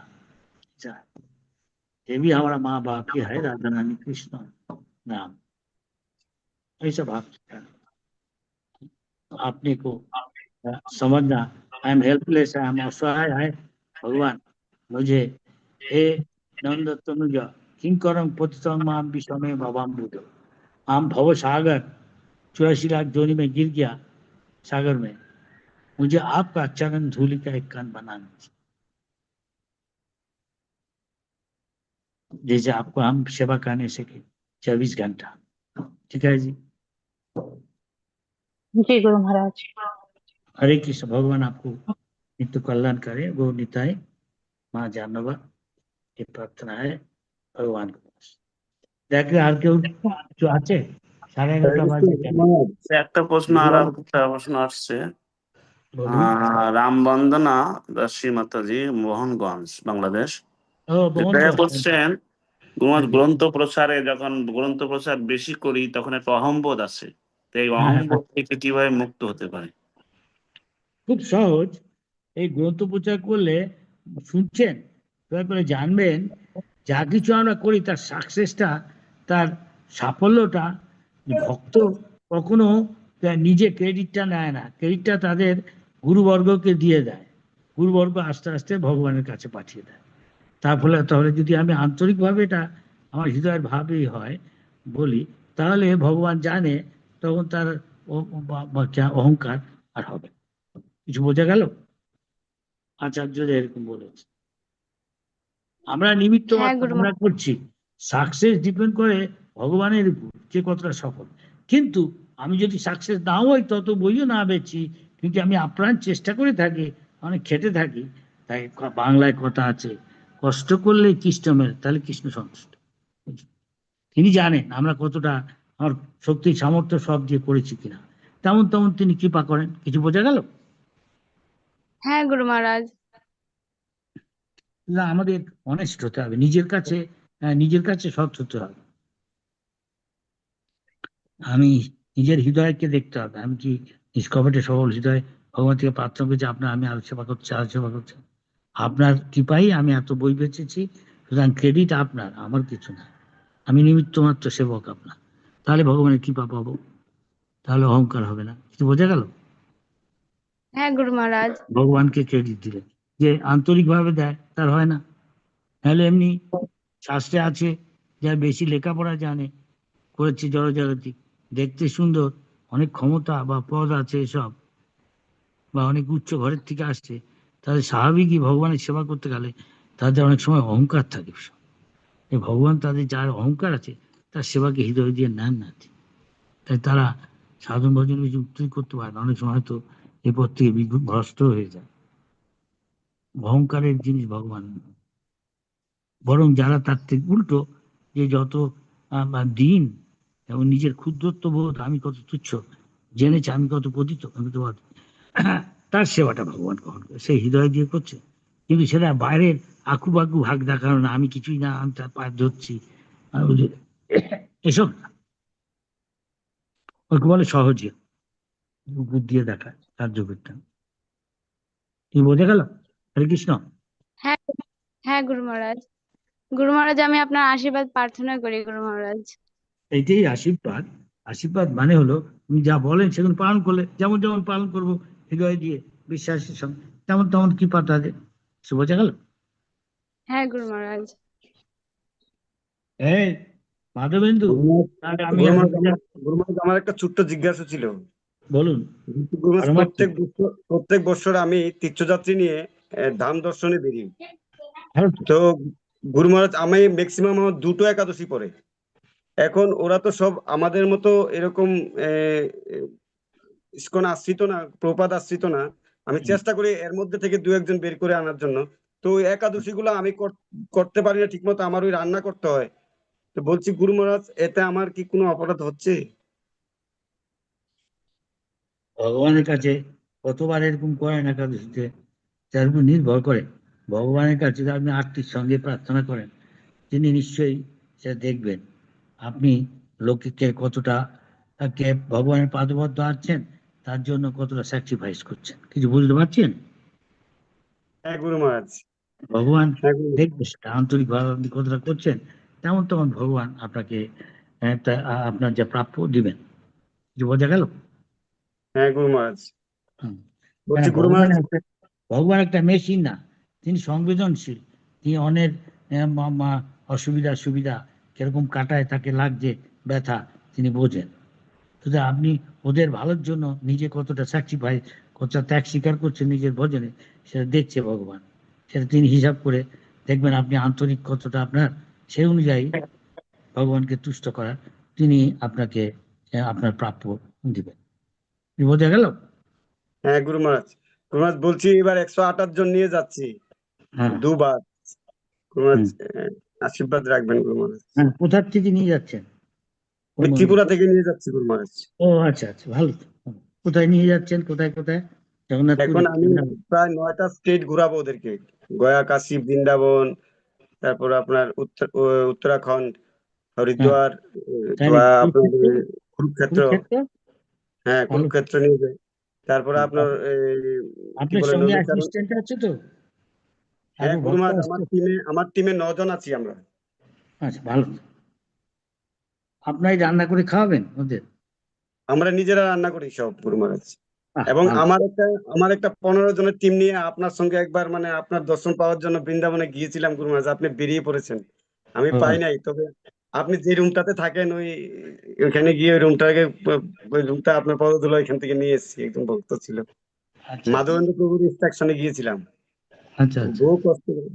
ये भी हमारा माँ बाप ही है, राधा रानी कृष्ण नाम, ऐसा भाव आपने को समझना। I am helpless, I am असहाय है भगवान, मुझे हे नंद तनुज किंकरं पतितं मां विषमे भवाम्बुध। हम भव सागर 84 लाख जोनी में गिर गया सागर में, मुझे आपका चरण धूलि का एक कण बनाना, जैसे आपको हम सेवा करने सके 24 घंटा। ठीक है जी? जी गुरु महाराज। हरे कृष्ण। भगवान आपको नित्य कल्याण करे। गो निताय माँ जानवा, ये प्रार्थना है भगवान को। দেখলে আর কেউ কিছু আছে? 11:30 বাজে কেন? একটা প্রশ্ন আসছে। রাম বন্দনা দাসী মাতাজি, মোহনগঞ্জ, বাংলাদেশ। বলছেন গ্রন্থ প্রচারে, যখন গ্রন্থ প্রচার বেশি করি তখন একটা অহংবোধ আছে, তো এই অহংবোধ থেকে কিভাবে মুক্ত হতে পারে? খুব সহজ। এই গ্রন্থ প্রচার করলে, শুনছেন, তারপরে জানবেন যা কিছু আমরা করি তার সাকসেসটা, তার সাফল্যটা, ভক্ত কখনো নিজে ক্রেডিটটা নেয় না, ক্রেডিটটা তাদের গুরুবর্গকে দিয়ে দেয়। গুরুবর্গ আস্তে আস্তে ভগবানের কাছে পাঠিয়ে দেয়। তার ফলে তাহলে যদি আমি আন্তরিকভাবে এটা আমার হৃদয়ের ভাবেই হয় বলি, তাহলে ভগবান জানে, তখন তার অহংকার আর হবে। কিছু বোঝা গেল? আচার্যদের এরকম বলেছে। আমরা নিমিত্ত মাত্র, আমরা করছি, সাকসেস ডিপেন্ড করে ভগবানের উপর, যে কতটা সফল। কিন্তু আমি যদি সাকসেস নাও হই, তত বইও না বেচি, কিন্তু আমি আপ্রাণ চেষ্টা করে থাকি, অনেক খেটে থাকি। তাই বাংলায় কথা আছে, কষ্ট করলে কৃষ্ণ মেলে, তাহলে কৃষ্ণ সন্তুষ্ট। তিনি জানেন আমরা কতটা, আমার শক্তি সামর্থ্য সব দিয়ে করেছি কিনা, তেমন তেমন তিনি কৃপা করেন। কিছু বোঝা গেল? হ্যাঁ গুরু মহারাজ। না, আমাদের অনেস্ট হতে হবে, নিজের কাছে সৎ হতে হবে। আমি নিজের হৃদয়কে দেখতে হবে, আমি কি নিষ্কপটে সরল হৃদয় ভগবান থেকে প্রার্থনা করছি, আপনার আমি আরো সেবা করছি, আপনার কৃপাই আমি এত বই বেঁচেছি, সুতরাং ক্রেডিট আপনার, আমার কিছু না, আমি নিমিত্ত মাত্র সেবক আপনার। তাহলে ভগবানের কৃপা পাবো, তাহলে অহংকার হবে না। কিছু বোঝা গেল? হ্যাঁ গুরু মহারাজ। ভগবানকে ক্রেডিট দিলে, যে আন্তরিকভাবে দেয় তার হয় না। তাহলে এমনি শাস্ত্রে আছে, যার বেশি লেখাপড়া জানে, করেছে জড়জাগতিক, দেখতে সুন্দর, অনেক ক্ষমতা বা পদ আছে এসব, বা অনেক উচ্চ ঘরের থেকে আসছে, তাদের স্বাভাবিকই ভগবানের সেবা করতে গেলে তাদের অনেক সময় অহংকার থাকে। এই ভগবান তাদের যার অহংকার আছে তার সেবাকে হৃদয় দিয়ে নেন না, তাই তারা সাধন ভজন বেশি উত্তরই করতে পারে না। অনেক সময় তো এ পথ থেকে ভ্রষ্ট হয়ে যায়। অহংকারের জিনিস ভগবান, বরং যারা তার থেকে উল্টো, যে যত দিন এবং নিজের ক্ষুদ্রত্ব বোধ, আমি কত তুচ্ছ, জেনেছে আমি কত পতিত, আমি তো তার সেবাটা ভগবান গ্রহণ করে, সেই হৃদয় দিয়ে করছে। কিন্তু সেটা বাইরের আকু বাকু ভাগ দেখানো না, আমি কিছুই না, আমি তার পায়ে ধরছি, এসব না। ওকে বলে সহজে উপর দিয়ে দেখা কার্য করতে। কি বোঝা গেল? হরে কৃষ্ণ। হ্যাঁ হ্যাঁ গুরু মহারাজ। গুরু মহারাজ, আমি আপনার আশীর্বাদ প্রার্থনা করি গুরু মহারাজ। এইটাই আশীর্বাদ। আশীর্বাদ মানে হলো তুমি যা বলেন সেগুলো পালন করলে, যেমন যেমন পালন করবো হৃদয় দিয়ে বিশ্বাসের সঙ্গে, তেমন তেমন কৃপা তাদের। বোঝা গেল? হ্যাঁ গুরু মহারাজ। এই মাধবেন্দু, তাহলে আমি এখন গুরুমহারাজ আমার একটা ছোট্ট জিজ্ঞাসা ছিল। বলুন। গুরুমহারাজ প্রত্যেক বছর আমি তীর্থযাত্রী নিয়ে ধাম দর্শনে বেরি। তো গুরুমহারাজ আমি ম্যাক্সিমাম আমার 2টো একাদশী পড়ে। এখন ওরা তো সব আমাদের মতো এরকম ইসকন আশ্রিত না, প্রপাত আশ্রিত না। আমি চেষ্টা করি এর মধ্যে থেকে 2-1 জন বের করে আনার জন্য। তো ওই একাদশী গুলো আমি করতে পারি না ঠিক মতো, আমার ওই রান্না করতে হয়। তো বলছি গুরু মহারাজ, এতে আমার কি কোনো অপরাধ হচ্ছে? ভগবানের কাছে কতবার এরকম করেন একাদশীতে, তার উপর নির্ভর করে। ভগবানের কাছে যদি আপনি আত্মীর সঙ্গে প্রার্থনা করেন, তিনি নিশ্চয়ই সে দেখবেন আপনি লোককে কতটা ভগবানের পাদবদ্ধ আছেন, তার জন্য কতটা স্যাক্রিফাইস করছেন। কিছু বুঝতে পারছেন? হ্যাঁ গুরু মহারাজ। ভগবান দেখবে সেটা আন্তরিকভাবে আপনি কতটা করছেন, তেমন তখন ভগবান আপনাকে আপনার যা প্রাপ্য দিবেন। কিছু বোঝা গেল? হ্যাঁ গুরু মহারাজ। বলছি গুরু মহারাজ, ভগবান একটা মেশিন না, তিনি সংবেদনশীল। তিনি অনেক অসুবিধা সুবিধা কিরকম কাটায়, তাকে লাগছে ব্যথা, তিনি বোঝেন। তো আপনি ওদের ভালোর জন্য নিজে কতটা স্যাক্রিফাইস, কতটা ত্যাগ স্বীকার করছেন নিজের ভজনে, সেটা দেখছে ভগবান। সেটা তিনি হিসাব করে দেখবেন আপনি আন্তরিক কতটা আপনার, সেই অনুযায়ী ভগবানকে তুষ্ট করার তিনি আপনাকে আপনার প্রাপ্য দিবেন। বোঝা গেল? হ্যাঁ গুরু মহারাজ। গুরু মহারাজ বলছি এবার 128 জন নিয়ে যাচ্ছি 2বার। গুরু মহারাজ আশীর্বাদ রাখবেন গুরু মহারাজ। কোথা থেকে নিয়ে যাচ্ছেন? ত্রিপুরা থেকে নিয়ে যাচ্ছি গুরু মহারাজ। ও আচ্ছা আচ্ছা, ভালো। কোথায় নিয়ে যাচ্ছেন? কোথায় কোথায়? এখন আমি প্রায় 9টা স্টেট ঘুরাবো ওদেরকে। গয়া, কাশী, বৃন্দাবন, তারপর আপনার উত্তরাখণ্ড, হরিদ্বার, আপনার কুরুক্ষেত্র। হ্যাঁ কুরুক্ষেত্র নিয়ে যাই। তারপরে আপনার কি বলে অ্যাসিস্ট্যান্ট আছে তো? হ্যাঁ গুরু মহারাজ, আমার টিমে 9 জন আছি আমরা। আচ্ছা, ভালো। আপনারাই রান্না করে খাওয়াবেন ওদের? আমরা নিজেরা রান্না করি সব গুরু মহারাজ। এবং আমার একটা 15 জনের টিম নিয়ে আপনার সঙ্গে একবার মানে আপনার দর্শন পাওয়ার জন্য বৃন্দাবনে গিয়েছিলাম গুরু মহারাজ। আপনি বেরিয়ে পড়েছেন, আমি পাই নাই। তবে আপনি যে রুমটাতে থাকেন ওইখানে গিয়ে ওই রুমটা আপনার পদধূলা এখান থেকে নিয়ে এসেছি। একজন ভক্ত ছিল, মাধবেন্দ্র প্রভুর ইনস্ট্রাকশনে গিয়েছিলাম। আচ্ছা বহু কষ্ট করে।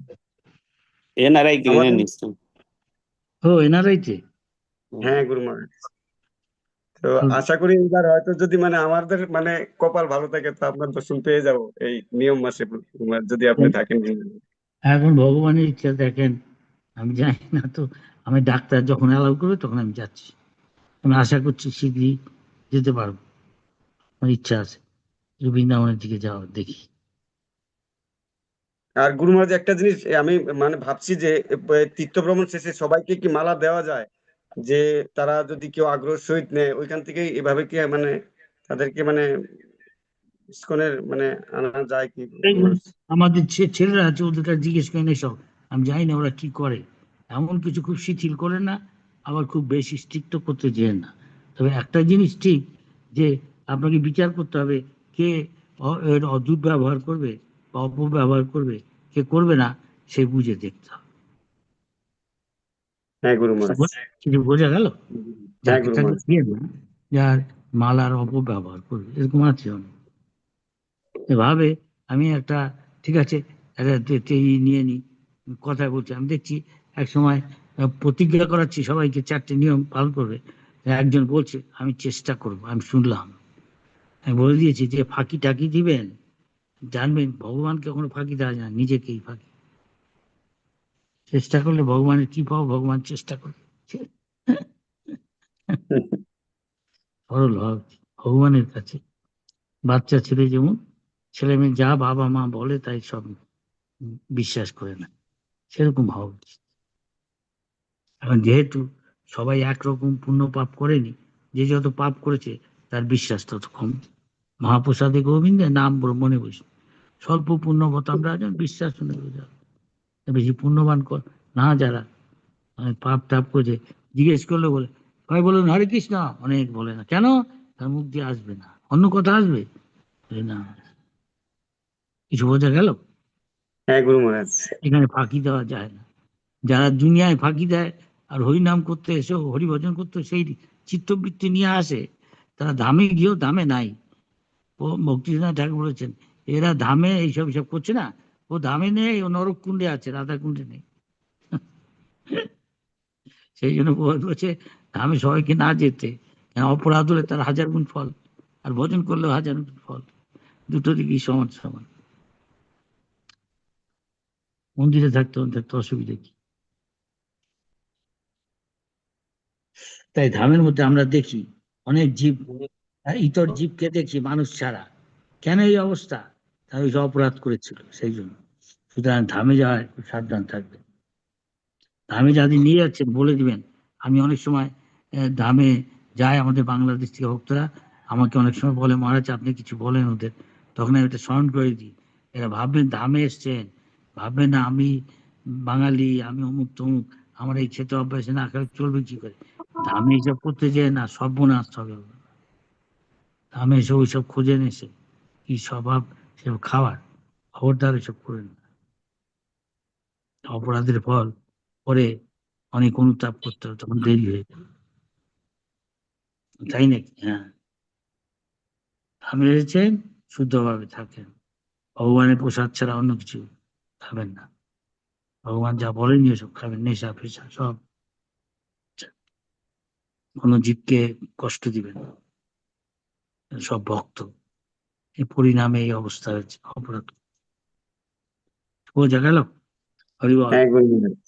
এনআরআই কিনে নিচ্ছেন? ও এনআরআই তে? হ্যাঁ গুরু মহারাজ। তো আশা করি এবার হয়তো যদি মানে আমাদের মানে কপাল ভালো থাকে তো আপনার দর্শন পেয়ে যাবো এই নিয়ম মাসে, যদি আপনি থাকেন। এখন ভগবানের ইচ্ছা, দেখেন আমি জানি না তো, আমি ডাক্তার যখন অ্যালাউ করবে তখন আমি যাচ্ছি। আমি আশা করছি শীঘ্রই যেতে পারবো, আমার ইচ্ছা আছে বৃন্দাবনের দিকে যাওয়ার, দেখি। আর গুরু মহারাজ একটা জিনিস আমি মানে ভাবছি যে তীর্থ ভ্রমণ শেষে সবাইকে কি মালা দেওয়া যায়? যে তারা যদি কেউ আগ্রহ সহিত নেয় ওইখান থেকে এভাবে কি মানে তাদেরকে মানে ইসকনের মানে আনা যায় কি? আমাদের ছেলেরা আছে, ওদের কাছে জিজ্ঞেস করেন এসব, আমি জানি না ওরা কি করে। এমন কিছু খুব শিথিল করে না, আবার খুব বেশি স্ট্রিক্ট করতে চায় না। তবে একটা জিনিস ঠিক, যে আপনাকে বিচার করতে হবে কে এর অদ্ভুত ব্যবহার করবে বা অপব্যবহার করবে, কে করবে না, সে বুঝে দেখতে হবে। হ্যাঁ গুরু মহারাজ। কিছু বোঝা গেল? হ্যাঁ গুরু মহারাজ। যার মালার অপব্যবহার করবে, এরকম আছে অনেক। এভাবে আমি একটা, ঠিক আছে একটা নিয়ে নি, কথা বলছি। আমি দেখছি এক সময় প্রতিজ্ঞা করাচ্ছি সবাইকে 4টে নিয়ম পালন করবে। একজন বলছে আমি চেষ্টা করব, আমি শুনলাম, আমি বলে দিয়েছি যে ফাঁকি টাকি দিবেন, জানবেন ভগবানকে কখনো ফাঁকি দেওয়া যায় না, নিজেকেই ফাঁকি। চেষ্টা করলে ভগবানের কি পাবো? ভগবান চেষ্টা করে সরল ভাব ভগবানের কাছে। বাচ্চা ছেলে যেমন, ছেলে মেয়ে যা বাবা মা বলে তাই সব বিশ্বাস করে না, সেরকম হওয়া উচিত। এখন যেহেতু সবাই একরকম পুণ্য পাপ করেনি, যে যত পাপ করেছে তার বিশ্বাস তত কম। মহাপ্রসাদে গোবিন্দে নাম ব্রহ্মণে বসে, স্বল্প পুণ্যবতাম রাজন বিশ্বাস শুনে বেশি পুণ্যবান না যারা পাপ টাপ করেছে, জিজ্ঞেস করলে বলে সবাই বলুন হরে কৃষ্ণ, অনেক বলে না। কেন? তার মুখ দিয়ে আসবে না, অন্য কথা আসবে না। কিছু বোঝা গেল? হ্যাঁ গুরু মহারাজ। এখানে ফাঁকি দেওয়া যায় না। যারা দুনিয়ায় ফাঁকি দেয় আর হরিনাম করতে এসে হরিভজন করতে সেই চিত্তবৃত্তি নিয়ে আসে, তারা ধামে গিয়েও ধামে নাই। ও ভক্তিনাথ ঠাকুর বলেছেন এরা ধামে এইসব করছে না, ও ধামে নেই, ও নরক কুণ্ডে আছে, রাধা কুণ্ডে নেই। সেই জন্য বলছে ধামে সবাইকে না যেতে, অপরাধ হলে তার 1000 গুণ ফল, আর ভজন করলেও 1000 গুণ ফল, দুটো দিকেই সমান সমান। মন্দিরে থাকতে অসুবিধা কি? তাই ধামের মধ্যে আমরা দেখি অনেক জীব, ইতর জীবকে দেখি মানুষ ছাড়া। কেন এই অবস্থা? তারা ওই অপরাধ করেছিল, সেই জন্য। সুতরাং ধামে যাওয়ার সাবধান থাকবে। ধামে যাদের নিয়ে যাচ্ছেন বলে দিবেন। আমি অনেক সময় ধামে যাই, আমাদের বাংলাদেশ থেকে ভক্তরা আমাকে অনেক সময় বলে মহারাজ আপনি কিছু বলেন ওদের, তখন আমি এটা স্মরণ করে দিই। এরা ভাববেন ধামে এসছেন, ভাববেন না আমি বাঙালি, আমি অমুক তমুক, আমার এই খেতে অভ্যাস না খেলে চলবে কি করে। ধামে এইসব করতে যায় না, সর্বনাশ হবে। ধামে এসে ওইসব খুঁজে এসে কি স্বভাব সেসব খাওয়ার, খবরদার এসব করেন না। অপরাধের ফল পরে অনেক অনুতাপ করতে হবে, তখন দেরি হয়ে যাবে, তাই নাকি? হ্যাঁ, ধামে এসেছেন শুদ্ধভাবে থাকেন, ভগবানের প্রসাদ ছাড়া অন্য কিছু খাবেন না। ভগবান যা বলেনি ওসব খাবেন, নেশা ফেশা সব। কোনো জীবকে কষ্ট দিবেন না, সব ভক্ত। এই পরিণামে এই অবস্থা হয়েছে, অপরাধ। বোঝা গেল? হরিবল। হ্যাঁ গুরু মহারাজ,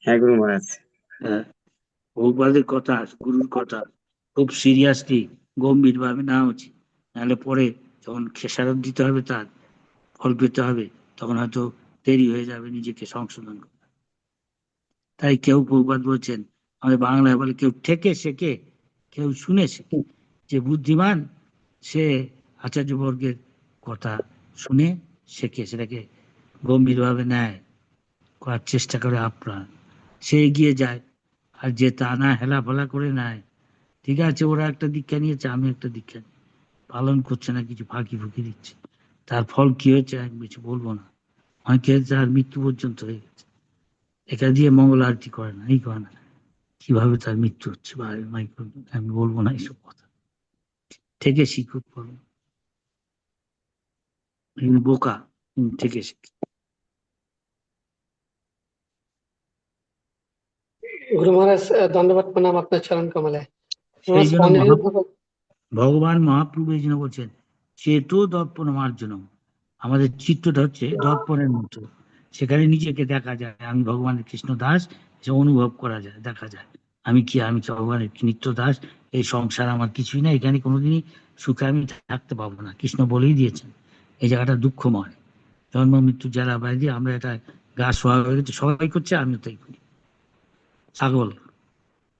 হ্যাঁ গুরু মহারাজ। হ্যাঁ, বহুবাদের কথা, গুরুর কথা খুব সিরিয়াসলি গম্ভীর ভাবে নেওয়া উচিত, নাহলে পরে যখন খেসারত দিতে হবে, তার ফল পেতে হবে, তখন হয়তো দেরি হয়ে যাবে নিজেকে সংশোধন করা। তাই কেউ বহুবাদ বলছেন, আমাদের বাংলায় বলে কেউ ঠেকে শেখে, কেউ শুনে শেখে। যে বুদ্ধিমান সে আচার্যবর্গের কথা শুনে শেখে, সেটাকে গম্ভীরভাবে নেয়, করার চেষ্টা করে আপ্রাণ, সে এগিয়ে যায়। আর যে তা না হেলাফেলা করে নেয়, ঠিক আছে ওরা একটা দীক্ষা নিয়েছে, আমি একটা দীক্ষা নিই, পালন করছে না, কিছু ফাঁকি ফুঁকি দিচ্ছে, তার ফল কি হয়েছে আমি কিছু বলবো না। অনেকে তার মৃত্যু পর্যন্ত হয়ে গেছে, এটা দিয়ে মঙ্গল আরতি করে না, এই করে না, কিভাবে তার মৃত্যু হচ্ছে আমি বলবো না এইসব কথা, থেকে শিখুক বলবো, বোকা থেকে শিখি। গুরু মহারাজ দণ্ডবত প্রণাম আপনার চরণ কমলে। সেই জন্য ভগবান মহাপ্রভু এই জন্য বলছেন চেতো দর্পণ মার্জন। আমাদের চিত্তটা হচ্ছে দর্পণের মতো, সেখানে নিজেকে দেখা যায়, আমি ভগবানের কৃষ্ণ দাস, সে অনুভব করা যায়, দেখা যায় আমি কি, আমি ভগবানের নিত্য দাস, এই সংসার আমার কিছুই না, এখানে কোনোদিনই সুখে আমি থাকতে পাবো না। কৃষ্ণ বলেই দিয়েছেন এই জায়গাটা দুঃখময়, জন্ম মৃত্যু যারা বাইরে, আমরা এটা গা শোয়া হয়ে গেছে, সবাই করছে, আমিও তাই করি। ছাগল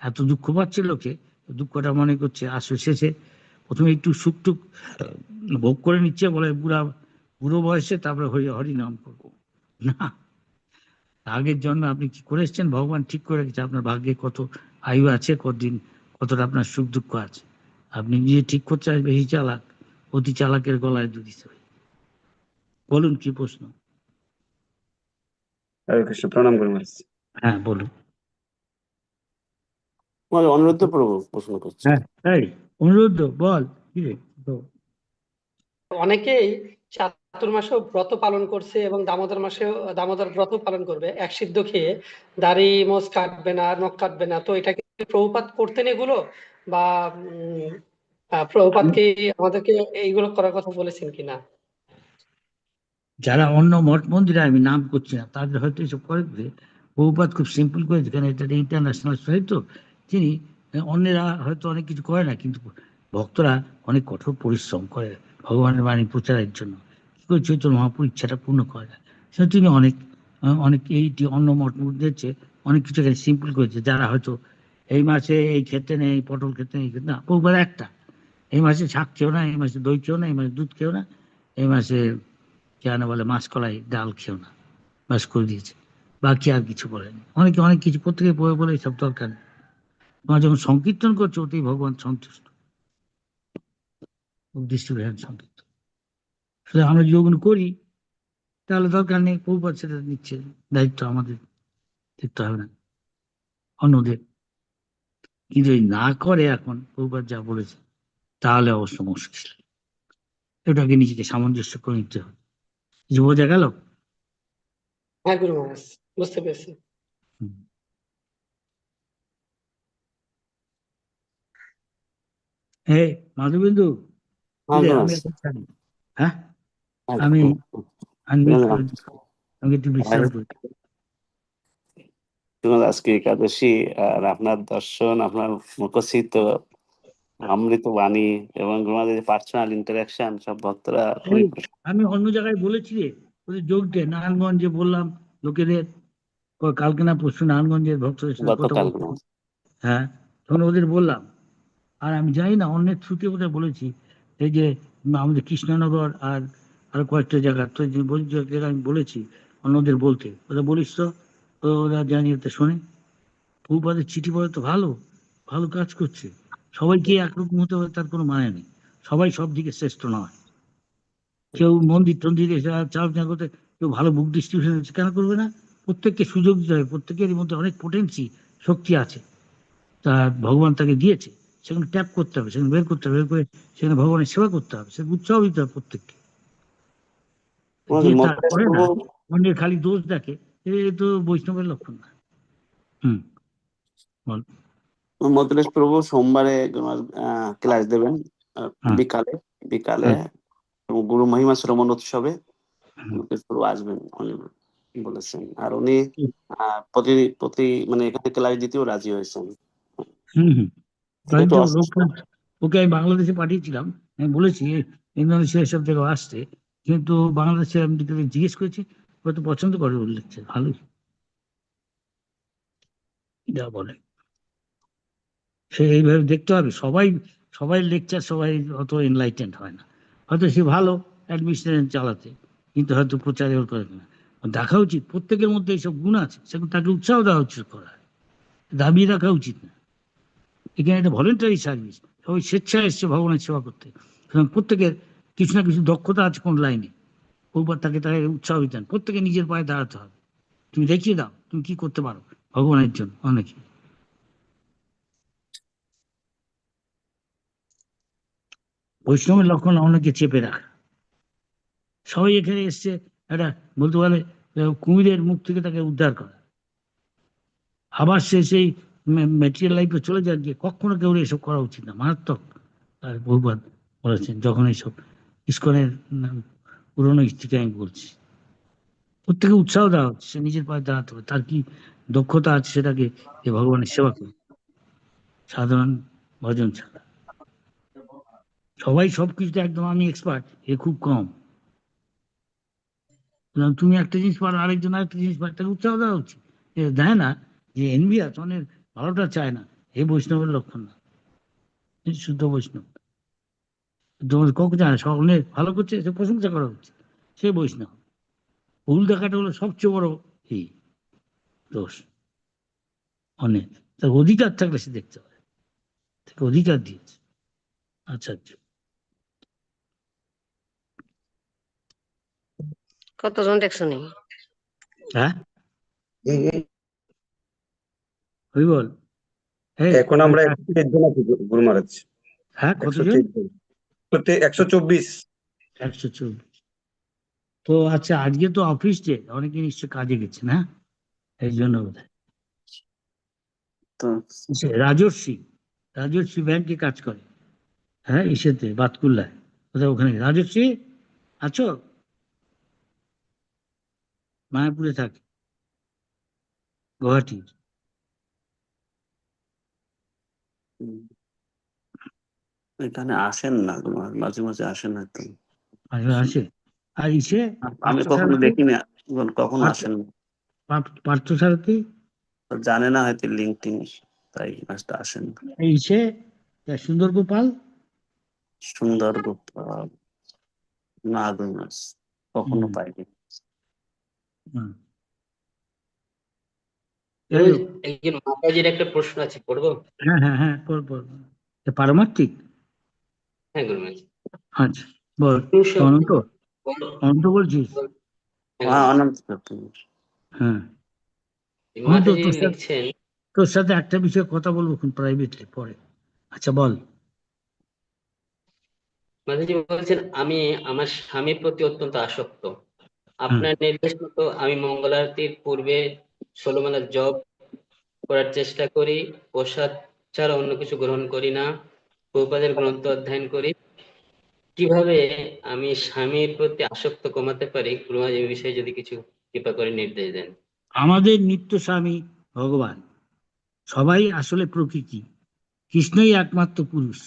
এত দুঃখ পাচ্ছে লোকে, দুঃখটা মনে করছে আসলে শেষে প্রথমে একটু সুখ টুক ভোগ করে নিচ্ছে, বলে বুড়ো বয়সে তারপরে হরি নাম করবো না। আগের জন্য আপনি কি করে এসছেন, ভগবান ঠিক করে রেখেছে আপনার ভাগ্যে কত আয়ু আছে, কতদিন, কতটা আপনার সুখ দুঃখ আছে, আপনি নিজে ঠিক করতে আসবে। বেশি চালাক, অতি চালাকের গলায় দুধ দিতে হবে। বলুন কি প্রশ্ন? হরে কৃষ্ণ, প্রণাম গুরু মহারাজ। হ্যাঁ বলুন। অনুরুদ্ধ প্রভু প্রশ্ন করছে। হ্যাঁ অনুরুদ্ধ বল, কি রে? অনেকেই চাতুর্মাসেও ব্রত পালন করছে এবং দামোদর মাসেও দামোদর ব্রত পালন করবে, এক সিদ্ধ খেয়ে, দাড়ি মোজ কাটবে না, নখ কাটবে না। তো এটা কি প্রভুপাদ করতেন এগুলো, বা প্রভুপাদ কি আমাদেরকে এইগুলো করার কথা বলেছেন কিনা? যারা অন্য মঠ মন্দিরে, আমি নাম করছি না, তাদের হয়তো এসব করে। বহুপাত খুব সিম্পল করেছে, কারণ এটা ইন্টারন্যাশনাল সাহিত্য, তিনি অন্যেরা হয়তো অনেক কিছু করে না, কিন্তু ভক্তরা অনেক কঠোর পরিশ্রম করে ভগবানের বাণী প্রচারের জন্য। কি করে চৈতন্য মহাপুর ইচ্ছাটা পূর্ণ করা যায়, সেটা তিনি অনেক অনেক এইটি অন্য মঠ মন্দিরের চেয়ে অনেক কিছু এখানে সিম্পল করেছে। যারা হয়তো এই মাসে এই ক্ষেত্রে নেই, পটল ক্ষেত্রে নেই, না, বহুবার একটা, এই মাসে শাক খেও না, এই মাসে দই খেও না, এই মাসে দুধ খেও না, এই মাসে কেন বলে মাসকলাই ডাল খেও না, বাস করে দিয়েছে, বাকি আর কিছু বলেনি। অনেকে অনেক কিছু প্রত্যেকে বলে বলে সব দরকার নেই। তোমার যখন সংকীর্তন করছো ওতেই ভগবান সন্তুষ্ট, উদ্দিষ্ট সংকীর্তন। সুতরাং আমরা যদি ওগুলো করি তাহলে দরকার নেই, প্রভুপাদ সেটা নিচ্ছে, দায়িত্ব আমাদের দেখতে হবে না। অন্যদের, কিন্তু যদি না করে এখন প্রভুপাদ যা বলেছে তাহলে অবশ্য মুশকিল। এটাকে নিজেকে সামঞ্জস্য করে নিতে হবে। কিছু বোঝা গেল? হ্যাঁ গুরু মহারাজ, বুঝতে পেরেছি। হ্যাঁ মাধবেন্দু, হ্যাঁ আমি গুরুমহারাজ। এখন ছাড়ি। হ্যাঁ হ্যাঁ, আমি আনমিউট গুরুমহারাজ। করে দিচ্ছি। আমি একটু বিশ্রাম করি। আজকে একাদশী, আর আপনার দর্শন, আপনার মুখস্থিত অমৃত বাণী এবং গুরুমহারাজের পার্সোনাল ইন্টারাকশন, সব ভক্তরা খুবই আমি অন্য জায়গায় বলেছি রে, ওদের যোগ দে। নারায়ণগঞ্জে বললাম লোকেদের, কালকে না পরশু নারায়ণগঞ্জের ভক্তদের সাথে কথা গতকাল। বললাম। হ্যাঁ, তখন ওদের বললাম। আর আমি জানি না অন্যের থ্রুতে বোধহয় বলেছি, এই যে আমাদের কৃষ্ণনগর আর আরো কয়েকটা জায়গা, তো যে জায়গায় আমি বলেছি অন্যদের বলতে, ওরা বলিস তো, ওরা জানি ওটা শোনে। প্রভুপাদের চিঠি পড়ে তো ভালো ভালো কাজ করছে। সবাইকে একরকম হতে হবে তার কোনো মানে নেই, সবাই সব দিকে শ্রেষ্ঠ নয়। কেউ মন্দির টন্দির এসে চালনা করতে, কেউ ভালো বুক ডিস্ট্রিবিউশন কেন করবে না? প্রত্যেককে সুযোগ দিতে হবে, প্রত্যেকের মধ্যে অনেক পোটেন্সি, শক্তি আছে, তা ভগবান তাকে দিয়েছে, সেখানে ট্যাপ করতে হবে, সেখানে বের করতে হবে, বের করে সেখানে ভগবানের সেবা করতে হবে, সে উৎসাহ দিতে হবে প্রত্যেককে। যে তা করে না, অন্যের খালি দোষ দেখে, এ তো বৈষ্ণবের লক্ষণ না। বল। মতুলেশ প্রভু সোমবারে ক্লাস দেবেন বিকালে বিকালে এবং গুরু মহিমা শ্রবণ উৎসবে মতুলেশ প্রভু আসবেন উনি বলেছেন। আর উনি প্রতি প্রতি মানে এখানে ক্লাস দিতেও রাজি হয়েছেন। ওকে আমি বাংলাদেশে পাঠিয়েছিলাম, আমি বলেছি ইন্দোনেশিয়া সব থেকে আসতে, কিন্তু বাংলাদেশে আমি জিজ্ঞেস করেছি, ওরা তো পছন্দ করে লিখছে ভালোই, যা বলে সে এইভাবে দেখতে হবে। সবাই সবাই লেকচার সবাই অত এনলাইটেন্ড হয় না, হয়তো সে ভালো অ্যাডমিনিস্ট্রেশন চালাতে, কিন্তু হয়তো প্রচারে করে না। দেখা উচিত প্রত্যেকের মধ্যে এইসব গুণ আছে, সেগুলো তাকে উৎসাহ দেওয়া উচিত, করা দাবিয়ে রাখা উচিত না। এখানে একটা ভলেন্টারি সার্ভিস, সবাই স্বেচ্ছায় এসছে ভগবানের সেবা করতে, সুতরাং প্রত্যেকের কিছু না কিছু দক্ষতা আছে কোন লাইনে, ওপর তাকে উৎসাহ দিতেন। প্রত্যেকে নিজের পায়ে দাঁড়াতে হবে, তুমি দেখিয়ে দাও তুমি কি করতে পারো ভগবানের জন্য। অনেকে বৈষ্ণবের লক্ষণ অনেকে চেপে রাখা। সবাই এখানে এসছে একটা বলতে পারে কুমিরের মুখ থেকে তাকে উদ্ধার করা, আবার সে সেই ম্যাটেরিয়াল লাইফে চলে যায়, গিয়ে কখনো কেউ এসব করা উচিত না, মারাত্মক। আর বহুবার বলেছেন, যখন এইসব ইস্কনের পুরনো স্ত্রীকে আমি বলছি, প্রত্যেকে উৎসাহ দেওয়া হচ্ছে, সে নিজের পায়ে দাঁড়াতে হবে, তার কি দক্ষতা আছে সেটাকে ভগবানের সেবা করে, সাধারণ ভজন ছাড়া। সবাই সবকিছুতে একদম আমি এক্সপার্ট এ খুব কম। তুমি একটা জিনিস পারো, আরেকজন আরেকটা জিনিস পারো, তাকে উৎসাহ দেওয়া উচিত। দেয় না যে এনভিয়াস, অনেক ভালোটা চায় না, এই বৈষ্ণবের লক্ষণ না, শুদ্ধ বৈষ্ণব। তোমার কখন জানে অনেক ভালো করছে, সে প্রশংসা করা উচিত, সে বৈষ্ণব। ভুল দেখাটা হলো সবচেয়ে বড় এই দোষ। অনেক তার অধিকার থাকলে সে দেখতে পারে, তাকে অধিকার দিয়েছে। আচ্ছা আচ্ছা, কতজন দেখছো নি? হ্যাঁ বল। এখন আমরা 123 জন আছি গুরু মহারাজ। হ্যাঁ কতজন? 124। তো আচ্ছা, আজকে তো অফিস ডে, অনেকে নিশ্চয় কাজে গেছে না, এই জন্য বোধহয়। রাজর্ষি ব্যাংকে কাজ করে, হ্যাঁ ইসেতে বাতকুল্লায়, কোথায় ওখানে। রাজর্ষি আছো? মায়াপুরে থাকে, গুয়াহাটি। এখানে আসেন না, মাঝে মাঝে আসেন হয়তো, আসে। আর ইসে আমি কখনো দেখিনি, কখনো আসেন না। পার্থ সারথী জানে না হয়তো লিঙ্কটিন, তাই আসেন না। ইসে সুন্দর গোপাল না কখনো পাইনি। একজন মাতাজির একটা প্রশ্ন আছে, পড়বো? হ্যাঁ পারমার্থিক। হ্যাঁ গুরুমহারাজ। আচ্ছা বল। অনন্ত বলছিস? মাতাজি লিখছেন, তোর সাথে একটা বিষয়ে কথা বলবো খুব প্রাইভেটলি পরে। আচ্ছা বল। মাঝাজি বলছেন আমি আমার স্বামীর প্রতি অত্যন্ত আসক্ত। আপনার নির্দেশ মতো আমি মঙ্গল আরতির পূর্বে 16 মালা জপ করার চেষ্টা করি, প্রসাদ ছাড়া অন্য কিছু গ্রহণ করি না, প্রভুপাদের গ্রন্থ অধ্যয়ন করি। কিভাবে আমি স্বামীর প্রতি আসক্ত কমাতে পারি, গুরুমা এই বিষয়ে যদি কিছু কৃপা করে নির্দেশ দেন। আমাদের নিত্য স্বামী ভগবান, সবাই আসলে প্রকৃতি, কৃষ্ণই একমাত্র পুরুষ,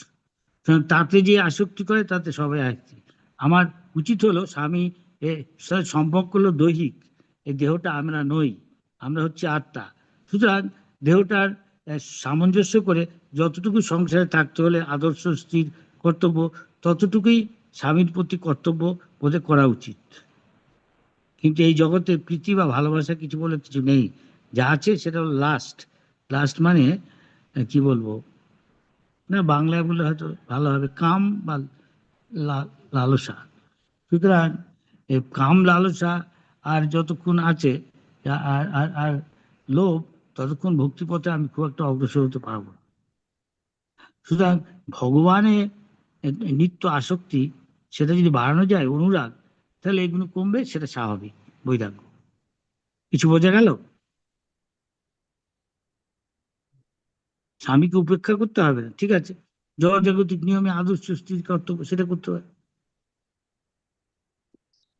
তাতে যে আসক্তি করে তাতে সবাই আসছে। আমার উচিত হলো স্বামী সাথে সম্পর্ক হলো দৈহিক, এই দেহটা আমরা নই, আমরা হচ্ছে আত্মা। সুতরাং দেহটার সামঞ্জস্য করে যতটুকু সংসারে থাকতে হলে আদর্শ স্ত্রীর কর্তব্য, ততটুকুই স্বামীর প্রতি কর্তব্য বোধে করা উচিত। কিন্তু এই জগতে প্রীতি বা ভালোবাসা কিছু বলে কিছু নেই, যা আছে সেটা হলো লাস্ট। লাস্ট মানে কি বলবো, না বাংলায় বললে হয়তো ভালো হবে, কাম বা লালসা। সুতরাং এই কাম লালসা আর যতক্ষণ আছে আর আর আর লোভ, ততক্ষণ ভক্তিপথে আমি খুব একটা অগ্রসর হতে পারবো না। সুতরাং ভগবানের নিত্য আসক্তি, সেটা যদি বাড়ানো যায়, অনুরাগ, তাহলে এগুলো কমবে, সেটা স্বাভাবিক বৈরাগ্য। কিছু বোঝা গেল? স্বামীকে উপেক্ষা করতে হবে না, ঠিক আছে, জগজাগতিক নিয়মে আদর্শ স্ত্রীর কর্তব্য সেটা করতে হবে।